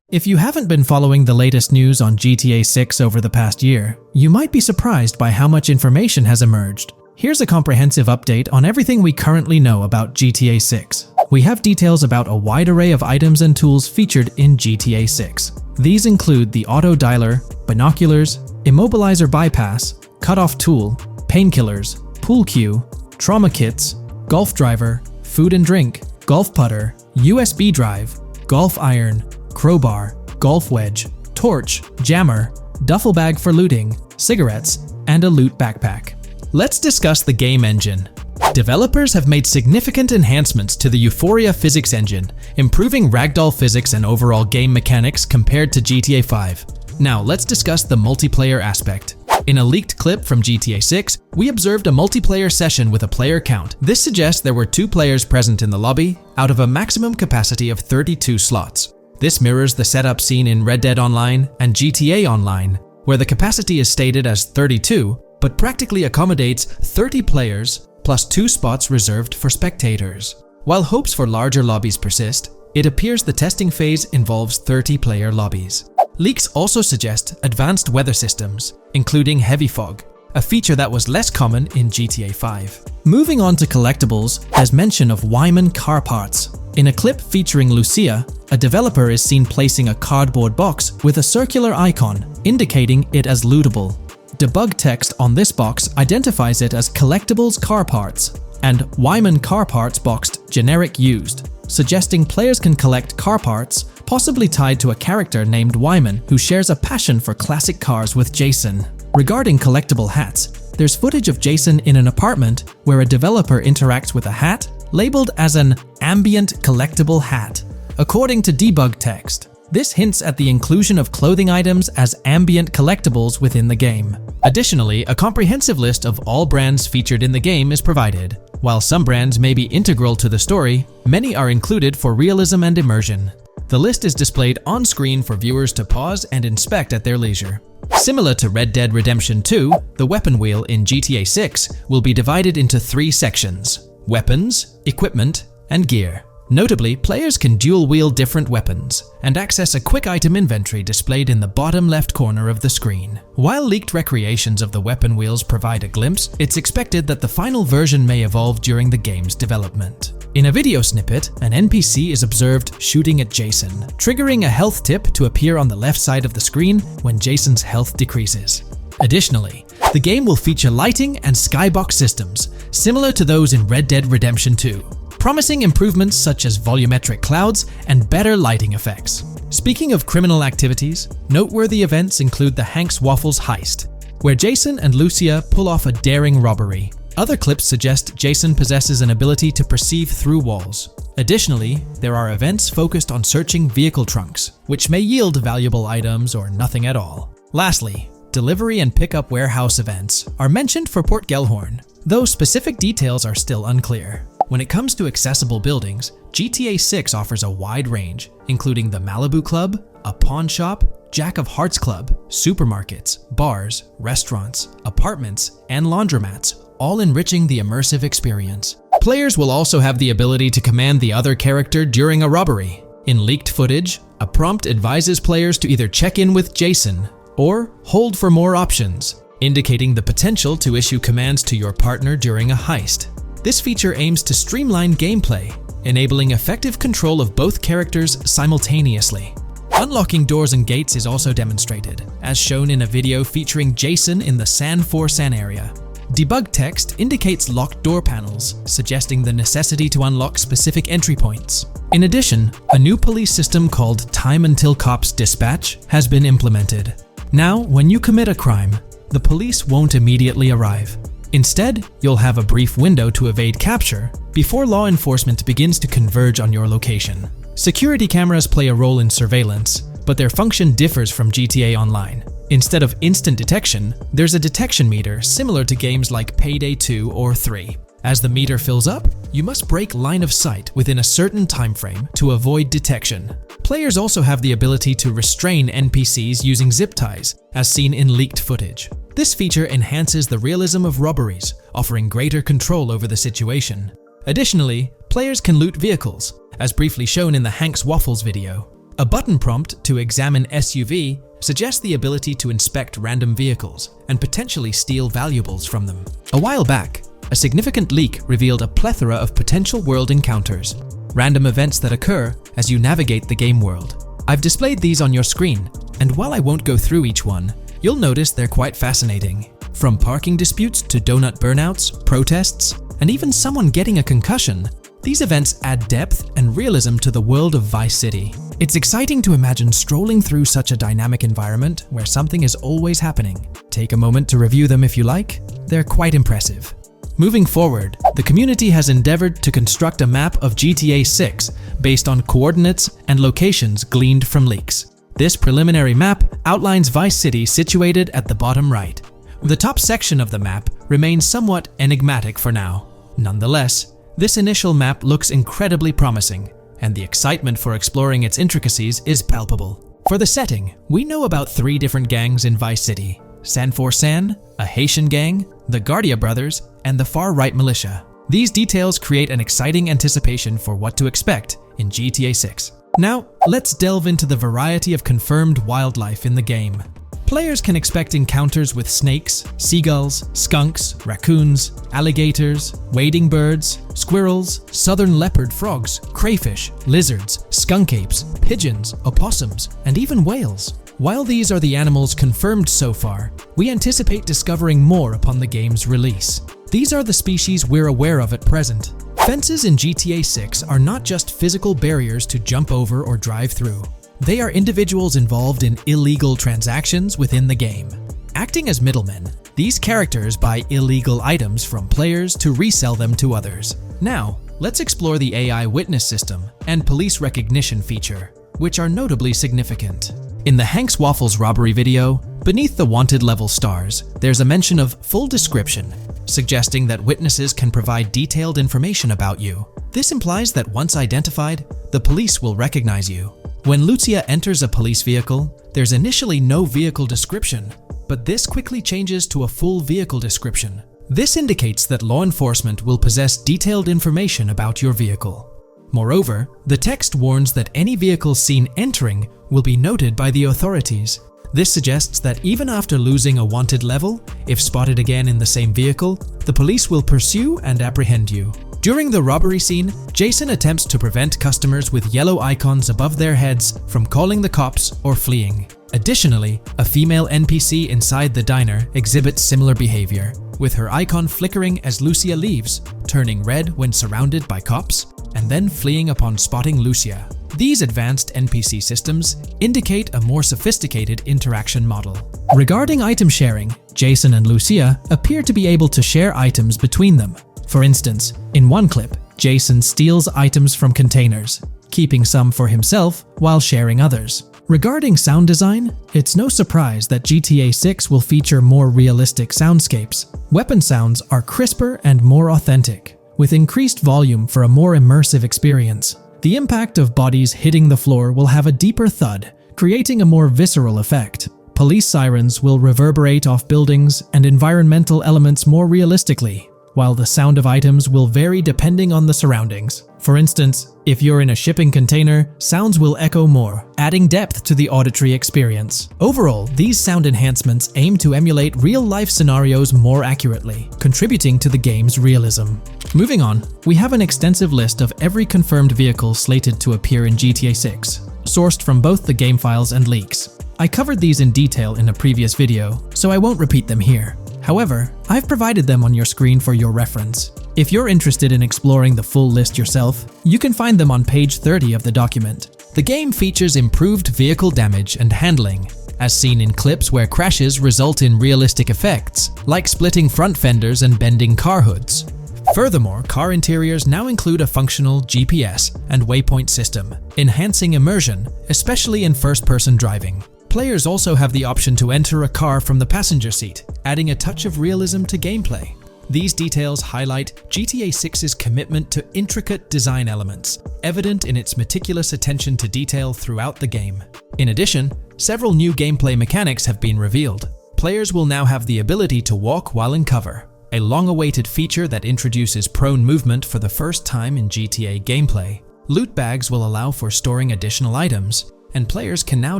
If you haven't been following the latest news on GTA 6 over the past year, you might be surprised by how much information has emerged. Here's a comprehensive update on everything we currently know about GTA 6. We have details about a wide array of items and tools featured in GTA 6. These include the auto dialer, binoculars, immobilizer bypass, cutoff tool, painkillers, pool cue, trauma kits, golf driver, food and drink, golf putter, USB drive, golf iron, crowbar, golf wedge, torch, jammer, duffel bag for looting, cigarettes, and a loot backpack. Let's discuss the game engine. Developers have made significant enhancements to the Euphoria physics engine, improving ragdoll physics and overall game mechanics compared to GTA 5. Now let's discuss the multiplayer aspect. In a leaked clip from GTA 6, we observed a multiplayer session with a player count. This suggests there were 2 players present in the lobby, out of a maximum capacity of 32 slots. This mirrors the setup seen in Red Dead Online and GTA Online, where the capacity is stated as 32, but practically accommodates 30 players plus 2 spots reserved for spectators. While hopes for larger lobbies persist, it appears the testing phase involves 30-player lobbies. Leaks also suggest advanced weather systems, including heavy fog, a feature that was less common in GTA 5. Moving on to collectibles, there's mention of Wyman car parts. In a clip featuring Lucia, a developer is seen placing a cardboard box with a circular icon, indicating it as lootable. Debug text on this box identifies it as Collectibles Car Parts and Wyman Car Parts boxed Generic Used, suggesting players can collect car parts, possibly tied to a character named Wyman who shares a passion for classic cars with Jason. Regarding collectible hats, there's footage of Jason in an apartment where a developer interacts with a hat labeled as an ambient collectible hat. According to debug text, this hints at the inclusion of clothing items as ambient collectibles within the game. Additionally, a comprehensive list of all brands featured in the game is provided. While some brands may be integral to the story, many are included for realism and immersion. The list is displayed on screen for viewers to pause and inspect at their leisure. Similar to Red Dead Redemption 2, the weapon wheel in GTA 6 will be divided into 3 sections: weapons, equipment, and gear. Notably, players can dual-wield different weapons and access a quick item inventory displayed in the bottom left corner of the screen. While leaked recreations of the weapon wheels provide a glimpse, it's expected that the final version may evolve during the game's development. In a video snippet, an NPC is observed shooting at Jason, triggering a health tip to appear on the left side of the screen when Jason's health decreases. Additionally, the game will feature lighting and skybox systems, similar to those in Red Dead Redemption 2. Promising improvements such as volumetric clouds and better lighting effects. Speaking of criminal activities, noteworthy events include the Hank's Waffles heist, where Jason and Lucia pull off a daring robbery. Other clips suggest Jason possesses an ability to perceive through walls. Additionally, there are events focused on searching vehicle trunks, which may yield valuable items or nothing at all. Lastly, delivery and pickup warehouse events are mentioned for Port Gellhorn, though specific details are still unclear. When it comes to accessible buildings, GTA 6 offers a wide range, including the Malibu Club, a pawn shop, Jack of Hearts Club, supermarkets, bars, restaurants, apartments, and laundromats, all enriching the immersive experience. Players will also have the ability to command the other character during a robbery. In leaked footage, a prompt advises players to either check in with Jason or hold for more options, indicating the potential to issue commands to your partner during a heist. This feature aims to streamline gameplay, enabling effective control of both characters simultaneously. Unlocking doors and gates is also demonstrated, as shown in a video featuring Jason in the San Forsan area. Debug text indicates locked door panels, suggesting the necessity to unlock specific entry points. In addition, a new police system called Time Until Cops Dispatch has been implemented. Now, when you commit a crime, the police won't immediately arrive. Instead, you'll have a brief window to evade capture before law enforcement begins to converge on your location. Security cameras play a role in surveillance, but their function differs from GTA Online. Instead of instant detection, there's a detection meter similar to games like Payday 2 or 3. As the meter fills up, you must break line of sight within a certain time frame to avoid detection. Players also have the ability to restrain NPCs using zip ties, as seen in leaked footage. This feature enhances the realism of robberies, offering greater control over the situation. Additionally, players can loot vehicles, as briefly shown in the Hank's Waffles video. A button prompt to examine SUV suggests the ability to inspect random vehicles and potentially steal valuables from them. A while back, a significant leak revealed a plethora of potential world encounters, random events that occur as you navigate the game world. I've displayed these on your screen, and while I won't go through each one, you'll notice they're quite fascinating. From parking disputes to donut burnouts, protests, and even someone getting a concussion, these events add depth and realism to the world of Vice City. It's exciting to imagine strolling through such a dynamic environment where something is always happening. Take a moment to review them if you like. They're quite impressive. Moving forward, the community has endeavored to construct a map of GTA 6 based on coordinates and locations gleaned from leaks. This preliminary map outlines Vice City situated at the bottom right. The top section of the map remains somewhat enigmatic for now. Nonetheless, this initial map looks incredibly promising, and the excitement for exploring its intricacies is palpable. For the setting, we know about 3 different gangs in Vice City: San4San, a Haitian gang, the Guardia Brothers, and the far-right militia. These details create an exciting anticipation for what to expect in GTA 6. Now, let's delve into the variety of confirmed wildlife in the game. Players can expect encounters with snakes, seagulls, skunks, raccoons, alligators, wading birds, squirrels, southern leopard frogs, crayfish, lizards, skunk apes, pigeons, opossums, and even whales. While these are the animals confirmed so far, we anticipate discovering more upon the game's release. These are the species we're aware of at present. Fences in GTA 6 are not just physical barriers to jump over or drive through. They are individuals involved in illegal transactions within the game. Acting as middlemen, these characters buy illegal items from players to resell them to others. Now, let's explore the AI witness system and police recognition feature, which are notably significant. In the Hank's Waffles robbery video, beneath the wanted level stars, there's a mention of full description, suggesting that witnesses can provide detailed information about you. This implies that once identified, the police will recognize you. When Lucia enters a police vehicle, there's initially no vehicle description, but this quickly changes to a full vehicle description. This indicates that law enforcement will possess detailed information about your vehicle. Moreover, the text warns that any vehicle seen entering will be noted by the authorities. This suggests that even after losing a wanted level, if spotted again in the same vehicle, the police will pursue and apprehend you. During the robbery scene, Jason attempts to prevent customers with yellow icons above their heads from calling the cops or fleeing. Additionally, a female NPC inside the diner exhibits similar behavior, with her icon flickering as Lucia leaves, turning red when surrounded by cops, and then fleeing upon spotting Lucia. These advanced NPC systems indicate a more sophisticated interaction model. Regarding item sharing, Jason and Lucia appear to be able to share items between them. For instance, in one clip, Jason steals items from containers, keeping some for himself while sharing others. Regarding sound design, it's no surprise that GTA 6 will feature more realistic soundscapes. Weapon sounds are crisper and more authentic, with increased volume for a more immersive experience. The impact of bodies hitting the floor will have a deeper thud, creating a more visceral effect. Police sirens will reverberate off buildings and environmental elements more realistically, while the sound of items will vary depending on the surroundings. For instance, if you're in a shipping container, sounds will echo more, adding depth to the auditory experience. Overall, these sound enhancements aim to emulate real-life scenarios more accurately, contributing to the game's realism. Moving on, we have an extensive list of every confirmed vehicle slated to appear in GTA 6, sourced from both the game files and leaks. I covered these in detail in a previous video, so I won't repeat them here. However, I've provided them on your screen for your reference. If you're interested in exploring the full list yourself, you can find them on page 30 of the document. The game features improved vehicle damage and handling, as seen in clips where crashes result in realistic effects, like splitting front fenders and bending car hoods. Furthermore, car interiors now include a functional GPS and waypoint system, enhancing immersion, especially in first-person driving. Players also have the option to enter a car from the passenger seat, adding a touch of realism to gameplay. These details highlight GTA 6's commitment to intricate design elements, evident in its meticulous attention to detail throughout the game. In addition, several new gameplay mechanics have been revealed. Players will now have the ability to walk while in cover, a long-awaited feature that introduces prone movement for the first time in GTA gameplay. Loot bags will allow for storing additional items, and players can now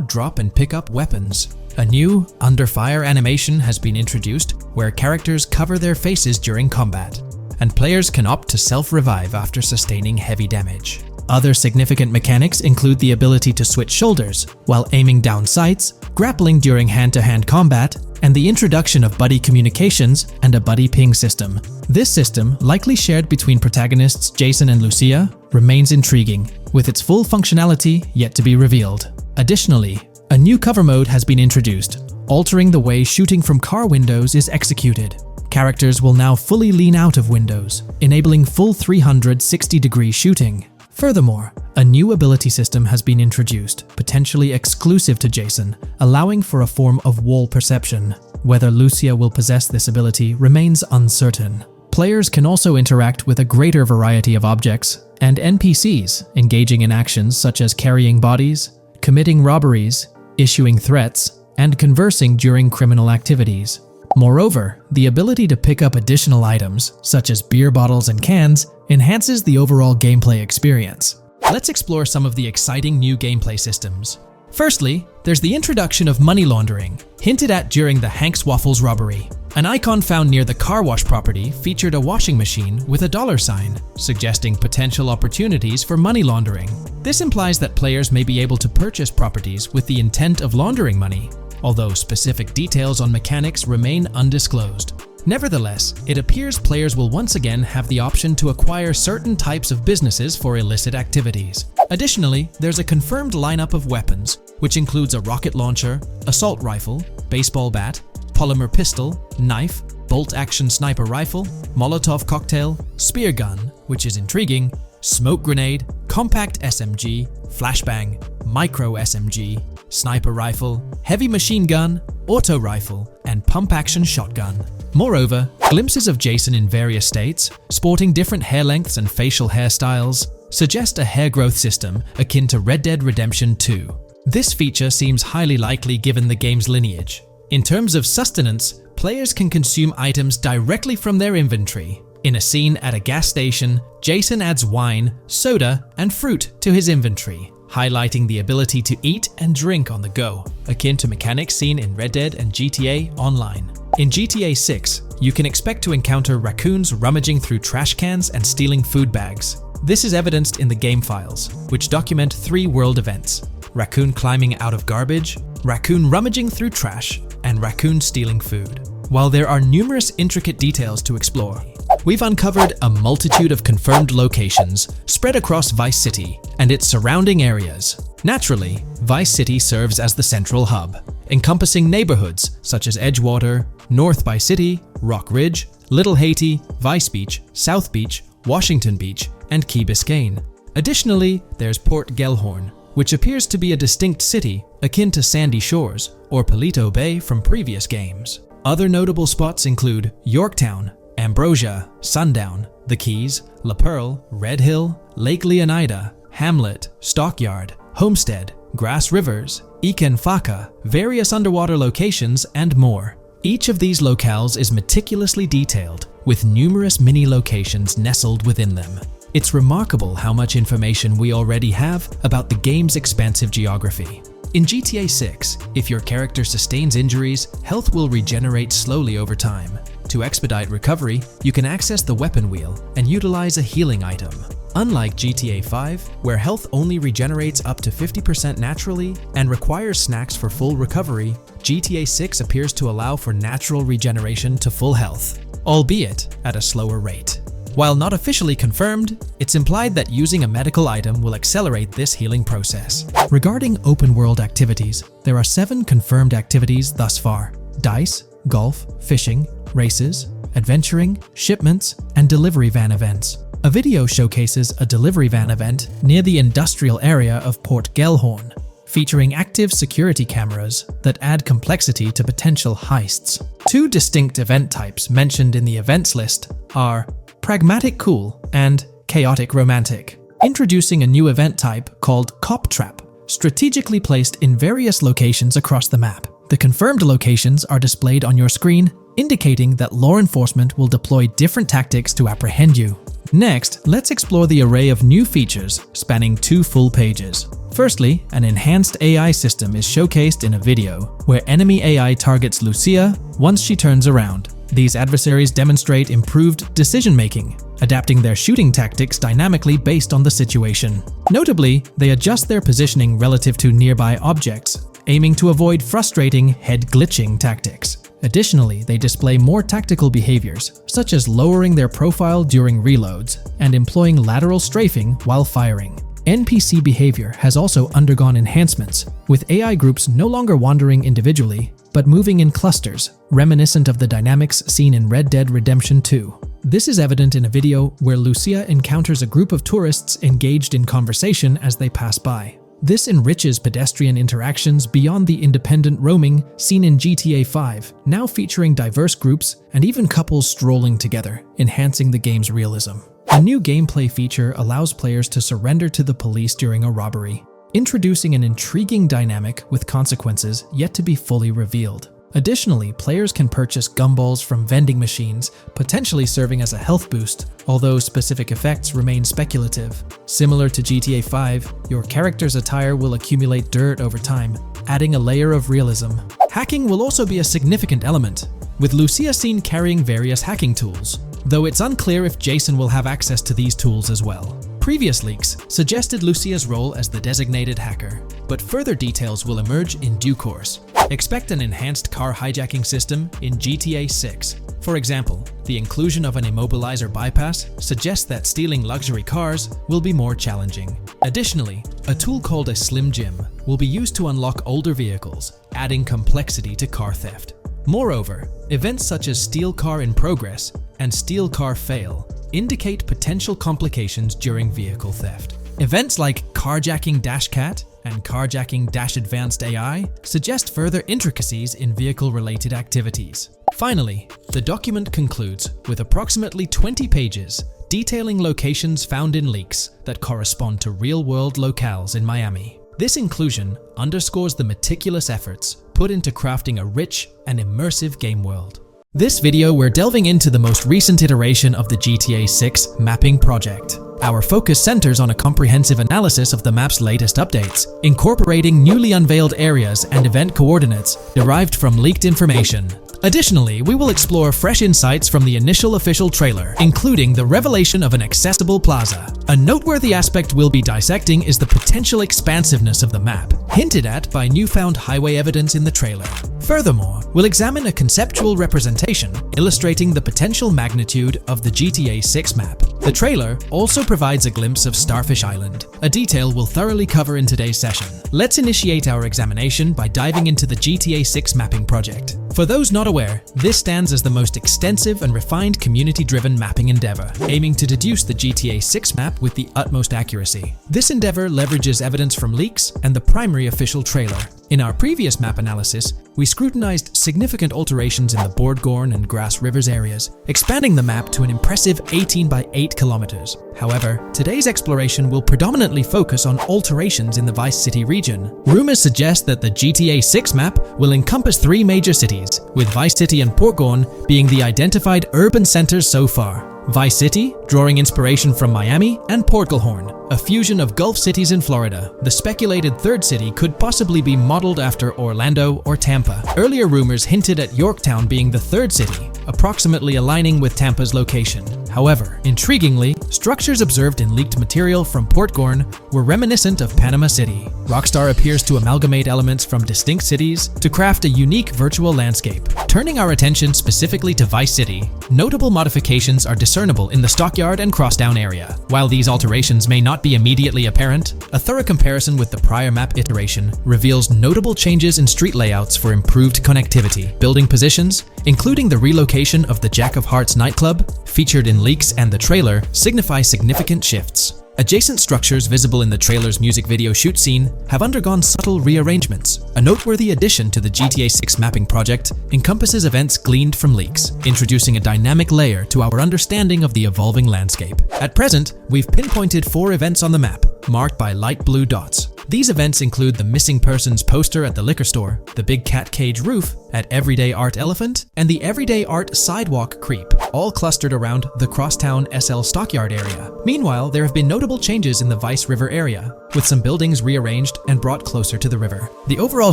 drop and pick up weapons. A new under fire animation has been introduced where characters cover their faces during combat, and players can opt to self-revive after sustaining heavy damage. Other significant mechanics include the ability to switch shoulders while aiming down sights, grappling during hand-to-hand combat, and the introduction of buddy communications and a buddy ping system. This system, likely shared between protagonists Jason and Lucia, remains intriguing, with its full functionality yet to be revealed. Additionally, a new cover mode has been introduced, altering the way shooting from car windows is executed. Characters will now fully lean out of windows, enabling full 360-degree shooting. Furthermore, a new ability system has been introduced, potentially exclusive to Jason, allowing for a form of wall perception. Whether Lucia will possess this ability remains uncertain. Players can also interact with a greater variety of objects and NPCs, engaging in actions such as carrying bodies, committing robberies, issuing threats, and conversing during criminal activities. Moreover, the ability to pick up additional items, such as beer bottles and cans, enhances the overall gameplay experience. Let's explore some of the exciting new gameplay systems. Firstly, there's the introduction of money laundering, hinted at during the Hank's Waffles robbery. An icon found near the car wash property featured a washing machine with a dollar sign, suggesting potential opportunities for money laundering. This implies that players may be able to purchase properties with the intent of laundering money, although specific details on mechanics remain undisclosed. Nevertheless, it appears players will once again have the option to acquire certain types of businesses for illicit activities. Additionally, there's a confirmed lineup of weapons, which includes a rocket launcher, assault rifle, baseball bat, polymer pistol, knife, bolt-action sniper rifle, Molotov cocktail, spear gun, which is intriguing, smoke grenade, compact SMG, flashbang, micro SMG, sniper rifle, heavy machine gun, auto rifle, and pump-action shotgun. Moreover, glimpses of Jason in various states, sporting different hair lengths and facial hairstyles, suggest a hair growth system akin to Red Dead Redemption 2. This feature seems highly likely given the game's lineage. In terms of sustenance, players can consume items directly from their inventory. In a scene at a gas station, Jason adds wine, soda, and fruit to his inventory, highlighting the ability to eat and drink on the go, akin to mechanics seen in Red Dead and GTA Online. In GTA 6, you can expect to encounter raccoons rummaging through trash cans and stealing food bags. This is evidenced in the game files, which document 3 world events: raccoon climbing out of garbage, raccoon rummaging through trash, and raccoon stealing food. While there are numerous intricate details to explore, we've uncovered a multitude of confirmed locations spread across Vice City and its surrounding areas. Naturally, Vice City serves as the central hub, encompassing neighborhoods such as Edgewater, North Vice City, Rock Ridge, Little Haiti, Vice Beach, South Beach, Washington Beach, and Key Biscayne. Additionally, there's Port Gellhorn, which appears to be a distinct city akin to Sandy Shores or Palito Bay from previous games. Other notable spots include Yorktown, Ambrosia, Sundown, The Keys, La Pearl, Red Hill, Lake Leonida, Hamlet, Stockyard, Homestead, Grass Rivers, Ikenfaka, various underwater locations, and more. Each of these locales is meticulously detailed, with numerous mini-locations nestled within them. It's remarkable how much information we already have about the game's expansive geography. In GTA 6, if your character sustains injuries, health will regenerate slowly over time. To expedite recovery, you can access the weapon wheel and utilize a healing item. Unlike GTA 5, where health only regenerates up to 50% naturally and requires snacks for full recovery, GTA 6 appears to allow for natural regeneration to full health, albeit at a slower rate. While not officially confirmed, it's implied that using a medical item will accelerate this healing process. Regarding open-world activities, there are 7 confirmed activities thus far: dice, golf, fishing, races, adventuring, shipments, and delivery van events. A video showcases a delivery van event near the industrial area of Port Gellhorn, featuring active security cameras that add complexity to potential heists. 2 distinct event types mentioned in the events list are Pragmatic Cool and Chaotic Romantic, introducing a new event type called Cop Trap, strategically placed in various locations across the map. The confirmed locations are displayed on your screen, indicating that law enforcement will deploy different tactics to apprehend you. Next, let's explore the array of new features spanning 2 full pages. Firstly, an enhanced AI system is showcased in a video, where enemy AI targets Lucia once she turns around. These adversaries demonstrate improved decision-making, adapting their shooting tactics dynamically based on the situation. Notably, they adjust their positioning relative to nearby objects, aiming to avoid frustrating head-glitching tactics. Additionally, they display more tactical behaviors, such as lowering their profile during reloads and employing lateral strafing while firing. NPC behavior has also undergone enhancements, with AI groups no longer wandering individually, but moving in clusters, reminiscent of the dynamics seen in Red Dead Redemption 2. This is evident in a video where Lucia encounters a group of tourists engaged in conversation as they pass by. This enriches pedestrian interactions beyond the independent roaming seen in GTA 5, now featuring diverse groups and even couples strolling together, enhancing the game's realism. A new gameplay feature allows players to surrender to the police during a robbery. introducing an intriguing dynamic with consequences yet to be fully revealed. Additionally, players can purchase gumballs from vending machines, potentially serving as a health boost, although specific effects remain speculative. Similar to GTA 5, your character's attire will accumulate dirt over time, adding a layer of realism. Hacking will also be a significant element, with Lucia seen carrying various hacking tools, though it's unclear if Jason will have access to these tools as well. Previous leaks suggested Lucia's role as the designated hacker, but further details will emerge in due course. Expect an enhanced car hijacking system in GTA 6. For example, the inclusion of an immobilizer bypass suggests that stealing luxury cars will be more challenging. Additionally, a tool called a Slim Jim will be used to unlock older vehicles, adding complexity to car theft. Moreover, events such as Steal Car in Progress and Steal Car Fail indicate potential complications during vehicle theft. Events like Carjacking Cat and Carjacking Advanced AI suggest further intricacies in vehicle-related activities. Finally, the document concludes with approximately 20 pages detailing locations found in leaks that correspond to real-world locales in Miami. This inclusion underscores the meticulous efforts put into crafting a rich and immersive game world. This video, we're delving into the most recent iteration of the GTA 6 mapping project. Our focus centers on a comprehensive analysis of the map's latest updates, incorporating newly unveiled areas and event coordinates derived from leaked information. Additionally, we will explore fresh insights from the initial official trailer, including the revelation of an accessible plaza. A noteworthy aspect we'll be dissecting is the potential expansiveness of the map, hinted at by newfound highway evidence in the trailer. Furthermore, we'll examine a conceptual representation illustrating the potential magnitude of the GTA 6 map. The trailer also provides a glimpse of Starfish Island, a detail we'll thoroughly cover in today's session. Let's initiate our examination by diving into the GTA 6 mapping project. For those not aware, this stands as the most extensive and refined community-driven mapping endeavor, aiming to deduce the GTA 6 map with the utmost accuracy. This endeavor leverages evidence from leaks and the primary official trailer. In our previous map analysis, we scrutinized significant alterations in the Bordgorn and Grass Rivers areas, expanding the map to an impressive 18 by 8 kilometers. However, today's exploration will predominantly focus on alterations in the Vice City region. Rumors suggest that the GTA 6 map will encompass 3 major cities, with Vice City and Portgorn being the identified urban centers so far. Vice City, drawing inspiration from Miami, and Portgorn, a fusion of Gulf cities in Florida. The speculated third city could possibly be modeled after Orlando or Tampa. Earlier rumors hinted at Yorktown being the third city, approximately aligning with Tampa's location. However, intriguingly, structures observed in leaked material from Portgorn were reminiscent of Panama City. Rockstar appears to amalgamate elements from distinct cities to craft a unique virtual landscape. Turning our attention specifically to Vice City, notable modifications are discernible in the Stockyard and Crosstown area. While these alterations may not be immediately apparent, a thorough comparison with the prior map iteration reveals notable changes in street layouts for improved connectivity. Building positions, including the relocation of the Jack of Hearts nightclub, featured in leaks and the trailer, signify significant shifts. Adjacent structures visible in the trailer's music video shoot scene have undergone subtle rearrangements. A noteworthy addition to the GTA 6 mapping project encompasses events gleaned from leaks, introducing a dynamic layer to our understanding of the evolving landscape. At present, we've pinpointed 4 events on the map, marked by light blue dots. These events include the missing persons poster at the liquor store, the Big Cat Cage roof at Everyday Art Elephant, and the Everyday Art Sidewalk Creep, all clustered around the Crosstown SL Stockyard area. Meanwhile, there have been notable changes in the Vice River area, with some buildings rearranged and brought closer to the river. The overall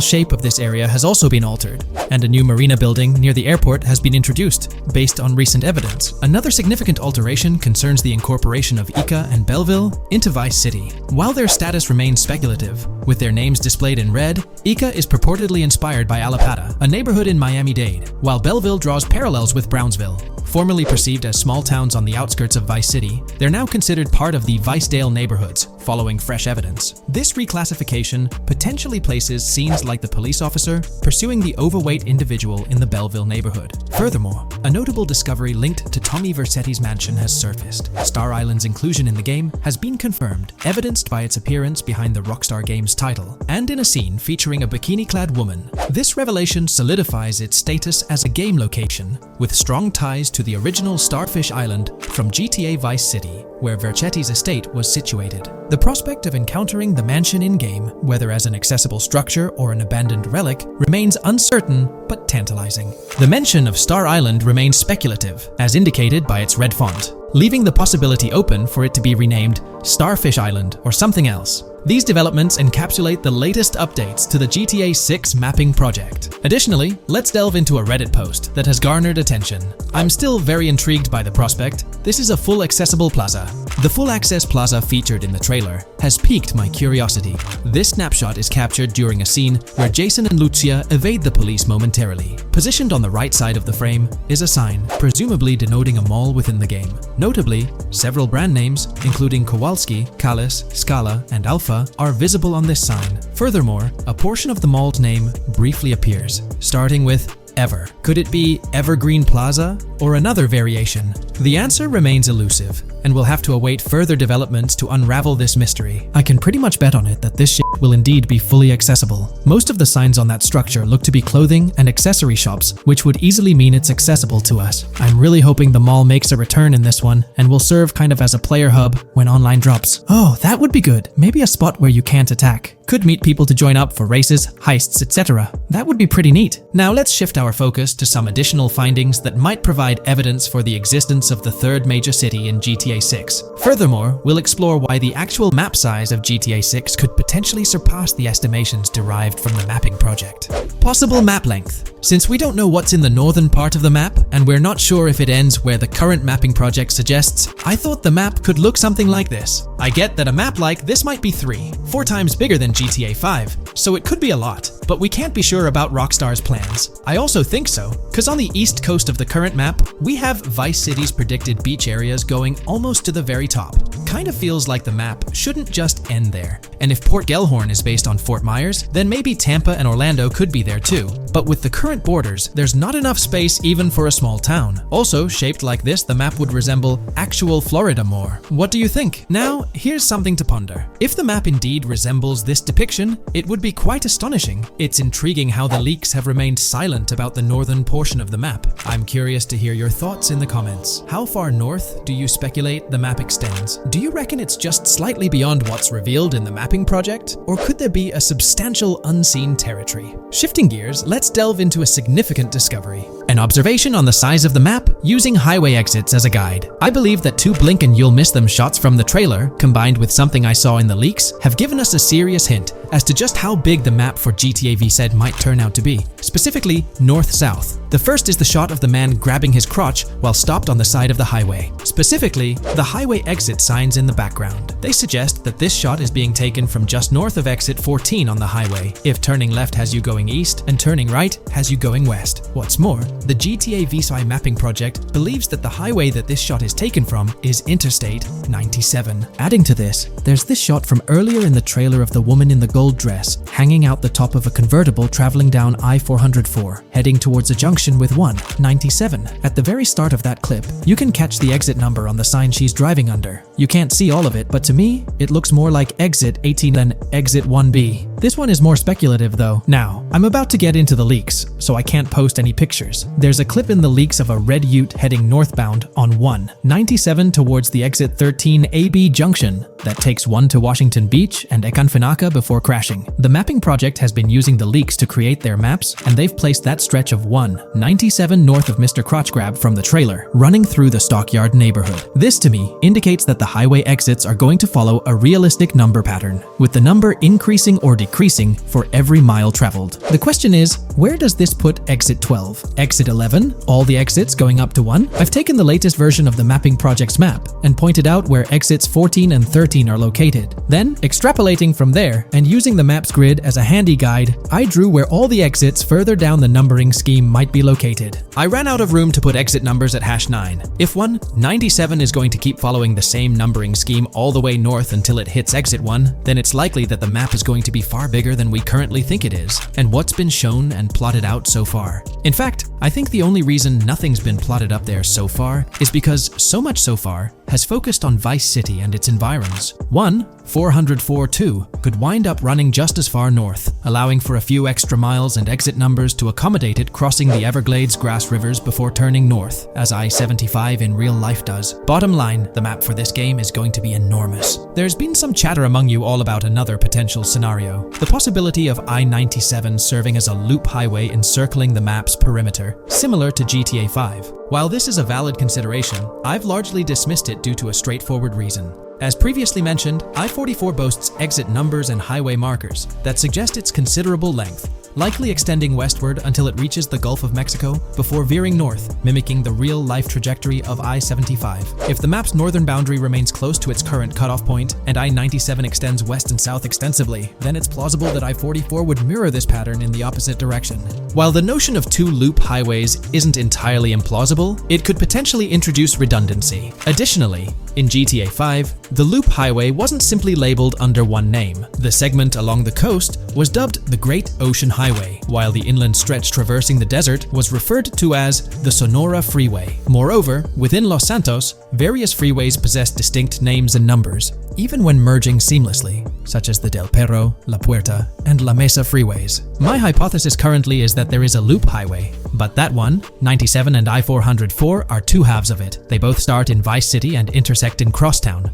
shape of this area has also been altered, and a new marina building near the airport has been introduced, based on recent evidence. Another significant alteration concerns the incorporation of Ica and Belleville into Vice City. While their status remains speculative, with their names displayed in red, Ica is purportedly inspired by Allapattah, a neighborhood in Miami-Dade, while Belleville draws parallels with Brownsville. Formerly perceived as small towns on the outskirts of Vice City, they're now considered part of the Vicedale neighborhoods, following fresh evidence. This reclassification potentially places scenes like the police officer pursuing the overweight individual in the Belleville neighborhood. Furthermore, a notable discovery linked to Tommy Vercetti's mansion has surfaced. Star Island's inclusion in the game has been confirmed, evidenced by its appearance behind the Rockstar Games title, and in a scene featuring a bikini-clad woman. This revelation solidifies its status as a game location, with strong ties to the original Starfish Island from GTA Vice City. where Vercetti's estate was situated. The prospect of encountering the mansion in-game, whether as an accessible structure or an abandoned relic, remains uncertain but tantalizing. The mention of Star Island remains speculative, as indicated by its red font, leaving the possibility open for it to be renamed Starfish Island or something else. These developments encapsulate the latest updates to the GTA 6 mapping project. Additionally, let's delve into a Reddit post that has garnered attention. I'm still very intrigued by the prospect. This is a full accessible plaza. The full access plaza featured in the trailer has piqued my curiosity. This snapshot is captured during a scene where Jason and Lucia evade the police momentarily. Positioned on the right side of the frame is a sign, presumably denoting a mall within the game. Notably, several brand names, including Kowalski, Callis, Scala, and Alpha, are visible on this sign. Furthermore, a portion of the mall's name briefly appears, starting with Ever. Could it be Evergreen Plaza or another variation? The answer remains elusive, and we'll have to await further developments to unravel this mystery. I can pretty much bet on it that this shit will indeed be fully accessible. Most of the signs on that structure look to be clothing and accessory shops, which would easily mean it's accessible to us. I'm really hoping the mall makes a return in this one and will serve kind of as a player hub when online drops. Oh, that would be good. Maybe a spot where you can't attack. Could meet people to join up for races, heists, etc. That would be pretty neat. Now let's shift our focus to some additional findings that might provide evidence for the existence of the third major city in GTA 6. Furthermore, we'll explore why the actual map size of GTA 6 could potentially surpass the estimations derived from the mapping project. Possible map length. Since we don't know what's in the northern part of the map, and we're not sure if it ends where the current mapping project suggests, I thought the map could look something like this. I get that a map like this might be 4 times bigger than GTA 5, so it could be a lot, but we can't be sure about Rockstar's plans. I also think so, because on the east coast of the current map, we have Vice City's predicted beach areas going almost to the very top. Kind of feels like the map shouldn't just end there. And if Port Gellhorn is based on Fort Myers, then maybe Tampa and Orlando could be there too. But with the current borders, there's not enough space even for a small town. Also, shaped like this, the map would resemble actual Florida more. What do you think? Now, here's something to ponder. If the map indeed resembles this depiction, it would be quite astonishing. It's intriguing how the leaks have remained silent about the northern portion of the map. I'm curious to hear your thoughts in the comments. How far north do you speculate the map extends? Do you reckon it's just slightly beyond what's revealed in the mapping project? Or could there be a substantial unseen territory? Shifting gears, let's delve into a significant discovery. An observation on the size of the map using highway exits as a guide. I believe that 2 blink and you'll miss them shots from the trailer, combined with something I saw in the leaks, have given us a serious hint as to just how big the map for GTA VZ might turn out to be. Specifically, north-south. The first is the shot of the man grabbing his crotch while stopped on the side of the highway. Specifically, the highway exit signs in the background. They suggest that this shot is being taken from just north of exit 14 on the highway, if turning left has you going east and turning right has you going west. What's more, the GTA VSI mapping project believes that the highway that this shot is taken from is Interstate 97. Adding to this, there's this shot from earlier in the trailer of the woman in the gold dress hanging out the top of a convertible traveling down I-404, heading towards a junction with 197. At the very start of that clip, you can catch the exit number on the sign she's driving under. You can't see all of it, but to me, it looks more like exit 18 than exit 1B. This one is more speculative though. Now, I'm about to get into the leaks, so I can't post any pictures. There's a clip in the leaks of a red ute heading northbound on 197 towards the exit 13 AB junction that takes 1 to Washington Beach and Ekanfinaka before crashing. The mapping project has been using the leaks to create their maps, and they've placed that stretch of 197 north of Mr. Crotch Grab from the trailer, running through the Stockyard neighborhood. This to me indicates that the highway exits are going to follow a realistic number pattern, with the number increasing or decreasing for every mile traveled. The question is, where does this put exit 12? Exit 11? All the exits going up to 1? I've taken the latest version of the mapping project's map and pointed out where exits 14 and 13 are located. Then, extrapolating from there and using the map's grid as a handy guide, I drew where all the exits further down the numbering scheme might be located. I ran out of room to put exit numbers at #9. If 197 is going to keep following the same numbering scheme all the way north until it hits exit 1, then it's likely that the map is going to be far far bigger than we currently think it is, and what's been shown and plotted out so far. In fact, I think the only reason nothing's been plotted up there so far is because so much so far has focused on Vice City and its environs. 404.2 could wind up running just as far north, allowing for a few extra miles and exit numbers to accommodate it crossing the Everglades grass rivers before turning north, as I-75 in real life does. Bottom line, the map for this game is going to be enormous. There's been some chatter among you all about another potential scenario, the possibility of I-97 serving as a loop highway encircling the map's perimeter, similar to GTA 5. While this is a valid consideration, I've largely dismissed it due to a straightforward reason. As previously mentioned, I-44 boasts exit numbers and highway markers that suggest its considerable length, likely extending westward until it reaches the Gulf of Mexico before veering north, mimicking the real-life trajectory of I-75. If the map's northern boundary remains close to its current cutoff point, and I-97 extends west and south extensively, then it's plausible that I-44 would mirror this pattern in the opposite direction. While the notion of two loop highways isn't entirely implausible, it could potentially introduce redundancy. Additionally, in GTA 5, the loop highway wasn't simply labeled under one name. The segment along the coast was dubbed the Great Ocean Highway, while the inland stretch traversing the desert was referred to as the Sonora Freeway. Moreover, within Los Santos, various freeways possess distinct names and numbers, even when merging seamlessly, such as the Del Perro, La Puerta, and La Mesa freeways. My hypothesis currently is that there is a loop highway, but that one, 97 and I-404, are two halves of it. They both start in Vice City and intersect in Crosstown.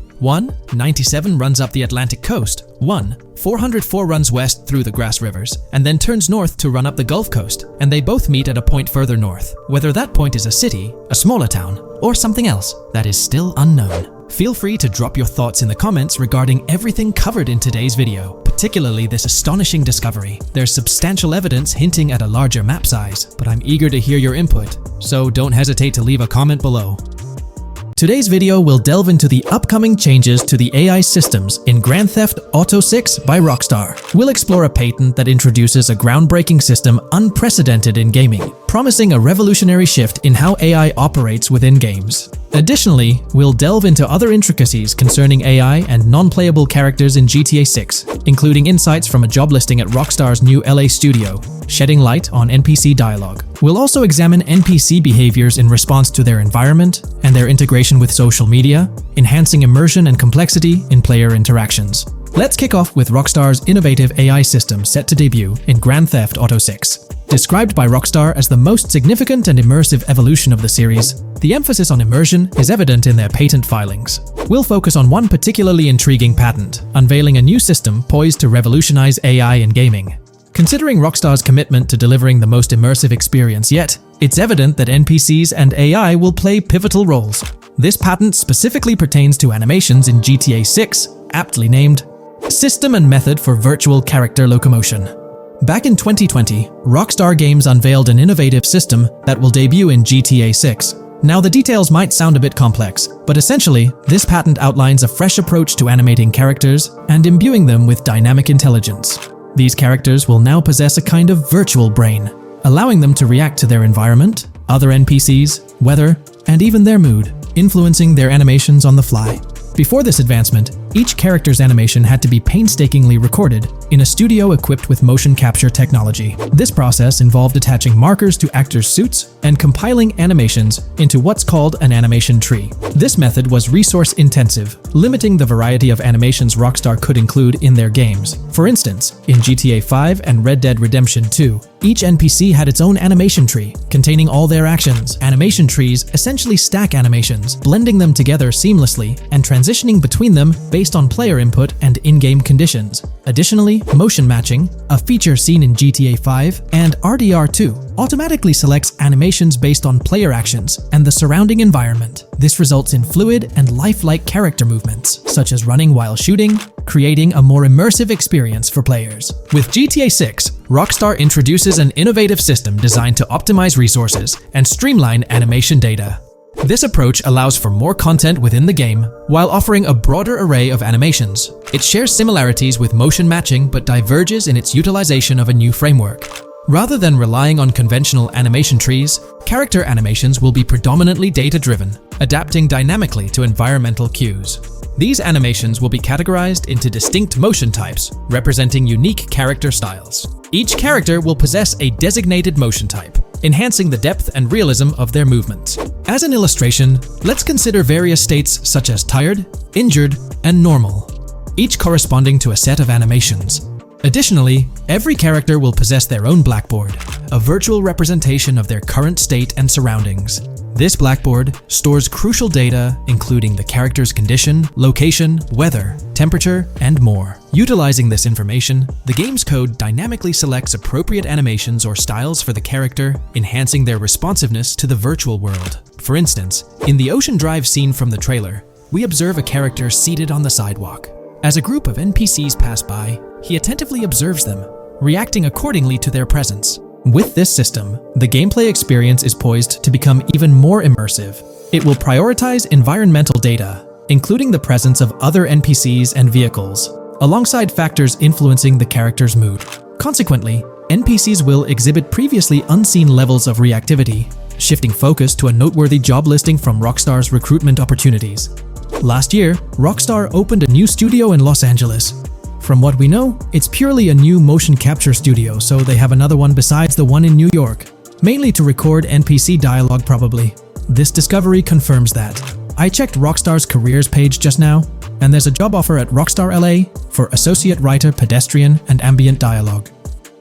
97 runs up the Atlantic coast. 404 runs west through the grass rivers, and then turns north to run up the Gulf Coast, and they both meet at a point further north. Whether that point is a city, a smaller town, or something else, that is still unknown. Feel free to drop your thoughts in the comments regarding everything covered in today's video, particularly this astonishing discovery. There's substantial evidence hinting at a larger map size, but I'm eager to hear your input, so don't hesitate to leave a comment below. Today's video will delve into the upcoming changes to the AI systems in Grand Theft Auto 6 by Rockstar. We'll explore a patent that introduces a groundbreaking system unprecedented in gaming, promising a revolutionary shift in how AI operates within games. Additionally, we'll delve into other intricacies concerning AI and non-playable characters in GTA 6, including insights from a job listing at Rockstar's new LA studio, shedding light on NPC dialogue. We'll also examine NPC behaviors in response to their environment and their integration with social media, enhancing immersion and complexity in player interactions. Let's kick off with Rockstar's innovative AI system set to debut in Grand Theft Auto 6. Described by Rockstar as the most significant and immersive evolution of the series, the emphasis on immersion is evident in their patent filings. We'll focus on one particularly intriguing patent, unveiling a new system poised to revolutionize AI in gaming. Considering Rockstar's commitment to delivering the most immersive experience yet, it's evident that NPCs and AI will play pivotal roles. This patent specifically pertains to animations in GTA 6, aptly named System and Method for Virtual Character Locomotion. Back in 2020, Rockstar Games unveiled an innovative system that will debut in GTA 6. Now, the details might sound a bit complex, but essentially, this patent outlines a fresh approach to animating characters and imbuing them with dynamic intelligence. These characters will now possess a kind of virtual brain, allowing them to react to their environment, other NPCs, weather, and even their mood, influencing their animations on the fly. Before this advancement, each character's animation had to be painstakingly recorded in a studio equipped with motion capture technology. This process involved attaching markers to actors' suits and compiling animations into what's called an animation tree. This method was resource-intensive, limiting the variety of animations Rockstar could include in their games. For instance, in GTA 5 and Red Dead Redemption 2, each NPC had its own animation tree, containing all their actions. Animation trees essentially stack animations, blending them together seamlessly and transitioning between them based on player input and in-game conditions. Additionally, motion matching, a feature seen in GTA 5 and RDR2, automatically selects animations based on player actions and the surrounding environment. This results in fluid and lifelike character movements, such as running while shooting, creating a more immersive experience for players. With GTA 6, Rockstar introduces an innovative system designed to optimize resources and streamline animation data. This approach allows for more content within the game while offering a broader array of animations. It shares similarities with motion matching but diverges in its utilization of a new framework. Rather than relying on conventional animation trees, character animations will be predominantly data-driven, adapting dynamically to environmental cues. These animations will be categorized into distinct motion types, representing unique character styles. Each character will possess a designated motion type, enhancing the depth and realism of their movements. As an illustration, let's consider various states such as tired, injured, and normal, each corresponding to a set of animations. Additionally, every character will possess their own blackboard, a virtual representation of their current state and surroundings. This blackboard stores crucial data including the character's condition, location, weather, temperature, and more. Utilizing this information, the game's code dynamically selects appropriate animations or styles for the character, enhancing their responsiveness to the virtual world. For instance, in the Ocean Drive scene from the trailer, we observe a character seated on the sidewalk. As a group of NPCs pass by, he attentively observes them, reacting accordingly to their presence. With this system, the gameplay experience is poised to become even more immersive. It will prioritize environmental data, including the presence of other NPCs and vehicles, alongside factors influencing the character's mood. Consequently, NPCs will exhibit previously unseen levels of reactivity, shifting focus to a noteworthy job listing from Rockstar's recruitment opportunities. Last year, Rockstar opened a new studio in Los Angeles. From what we know, it's purely a new motion capture studio, so they have another one besides the one in New York, mainly to record NPC dialogue probably. This discovery confirms that. I checked Rockstar's careers page just now, and there's a job offer at Rockstar LA for Associate Writer Pedestrian and Ambient Dialogue.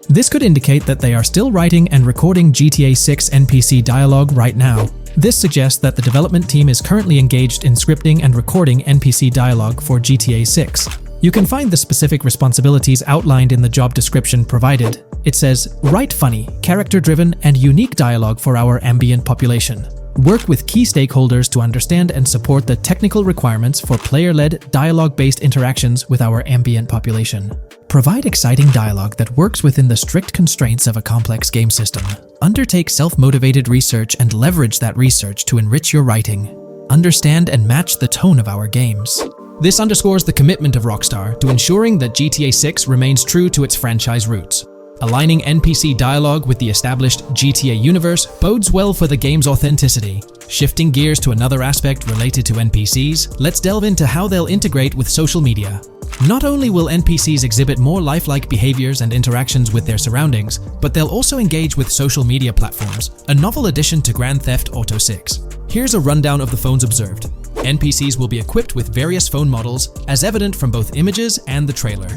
This could indicate that they are still writing and recording GTA 6 NPC dialogue right now. This suggests that the development team is currently engaged in scripting and recording NPC dialogue for GTA 6. You can find the specific responsibilities outlined in the job description provided. It says, write funny, character-driven, and unique dialogue for our ambient population. Work with key stakeholders to understand and support the technical requirements for player-led, dialogue-based interactions with our ambient population. Provide exciting dialogue that works within the strict constraints of a complex game system. Undertake self-motivated research and leverage that research to enrich your writing. Understand and match the tone of our games. This underscores the commitment of Rockstar to ensuring that GTA 6 remains true to its franchise roots. Aligning NPC dialogue with the established GTA universe bodes well for the game's authenticity. Shifting gears to another aspect related to NPCs, let's delve into how they'll integrate with social media. Not only will NPCs exhibit more lifelike behaviors and interactions with their surroundings, but they'll also engage with social media platforms, a novel addition to Grand Theft Auto 6. Here's a rundown of the phones observed. NPCs will be equipped with various phone models, as evident from both images and the trailer.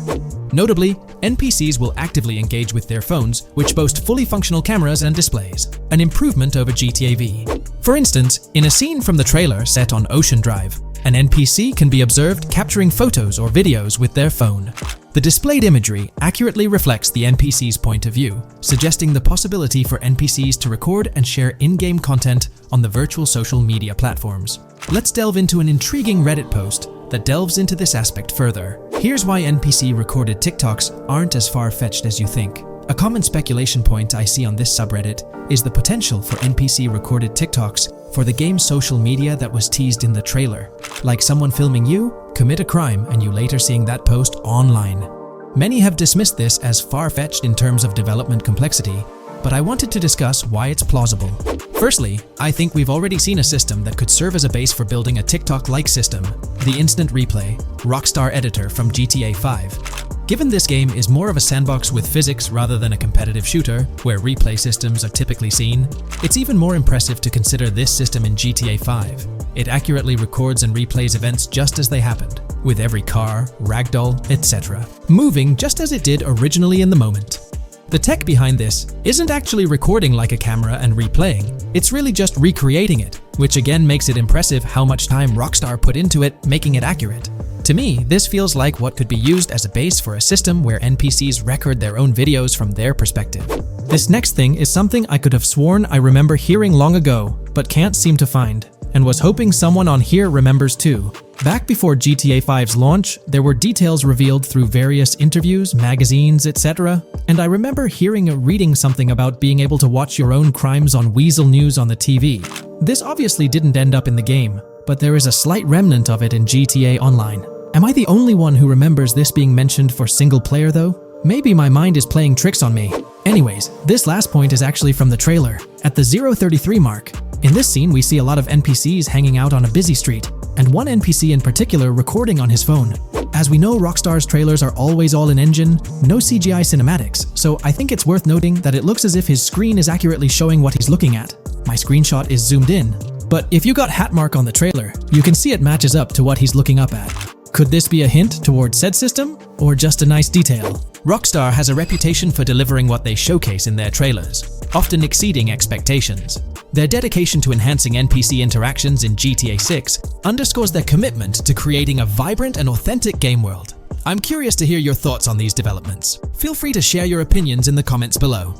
Notably, NPCs will actively engage with their phones, which boast fully functional cameras and displays, an improvement over GTA V. For instance, in a scene from the trailer set on Ocean Drive, an NPC can be observed capturing photos or videos with their phone. The displayed imagery accurately reflects the NPC's point of view, suggesting the possibility for NPCs to record and share in-game content on the virtual social media platforms. Let's delve into an intriguing Reddit post that delves into this aspect further. Here's why NPC-recorded TikToks aren't as far-fetched as you think. A common speculation point I see on this subreddit is the potential for NPC-recorded TikToks for the game's social media that was teased in the trailer, like someone filming you commit a crime and you later seeing that post online. Many have dismissed this as far-fetched in terms of development complexity, but I wanted to discuss why it's plausible. Firstly, I think we've already seen a system that could serve as a base for building a TikTok-like system, the Instant Replay, Rockstar editor from GTA 5. Given this game is more of a sandbox with physics rather than a competitive shooter, where replay systems are typically seen, it's even more impressive to consider this system in GTA 5. It accurately records and replays events just as they happened, with every car, ragdoll, etc., moving just as it did originally in the moment. The tech behind this isn't actually recording like a camera and replaying, it's really just recreating it, which again makes it impressive how much time Rockstar put into it, making it accurate. To me, this feels like what could be used as a base for a system where NPCs record their own videos from their perspective. This next thing is something I could have sworn I remember hearing long ago, but can't seem to find, and was hoping someone on here remembers too. Back before GTA 5's launch, there were details revealed through various interviews, magazines, etc., and I remember hearing or reading something about being able to watch your own crimes on Weasel News on the TV. This obviously didn't end up in the game, but there is a slight remnant of it in GTA Online. Am I the only one who remembers this being mentioned for single player though? Maybe my mind is playing tricks on me. Anyways, this last point is actually from the trailer, at the 0:33 mark. In this scene, we see a lot of NPCs hanging out on a busy street, and one NPC in particular recording on his phone. As we know, Rockstar's trailers are always all in engine, no CGI cinematics, so I think it's worth noting that it looks as if his screen is accurately showing what he's looking at. My screenshot is zoomed in, but if you got Hatmark on the trailer, you can see it matches up to what he's looking up at. Could this be a hint towards said system, or just a nice detail? Rockstar has a reputation for delivering what they showcase in their trailers, often exceeding expectations. Their dedication to enhancing NPC interactions in GTA 6 underscores their commitment to creating a vibrant and authentic game world. I'm curious to hear your thoughts on these developments. Feel free to share your opinions in the comments below.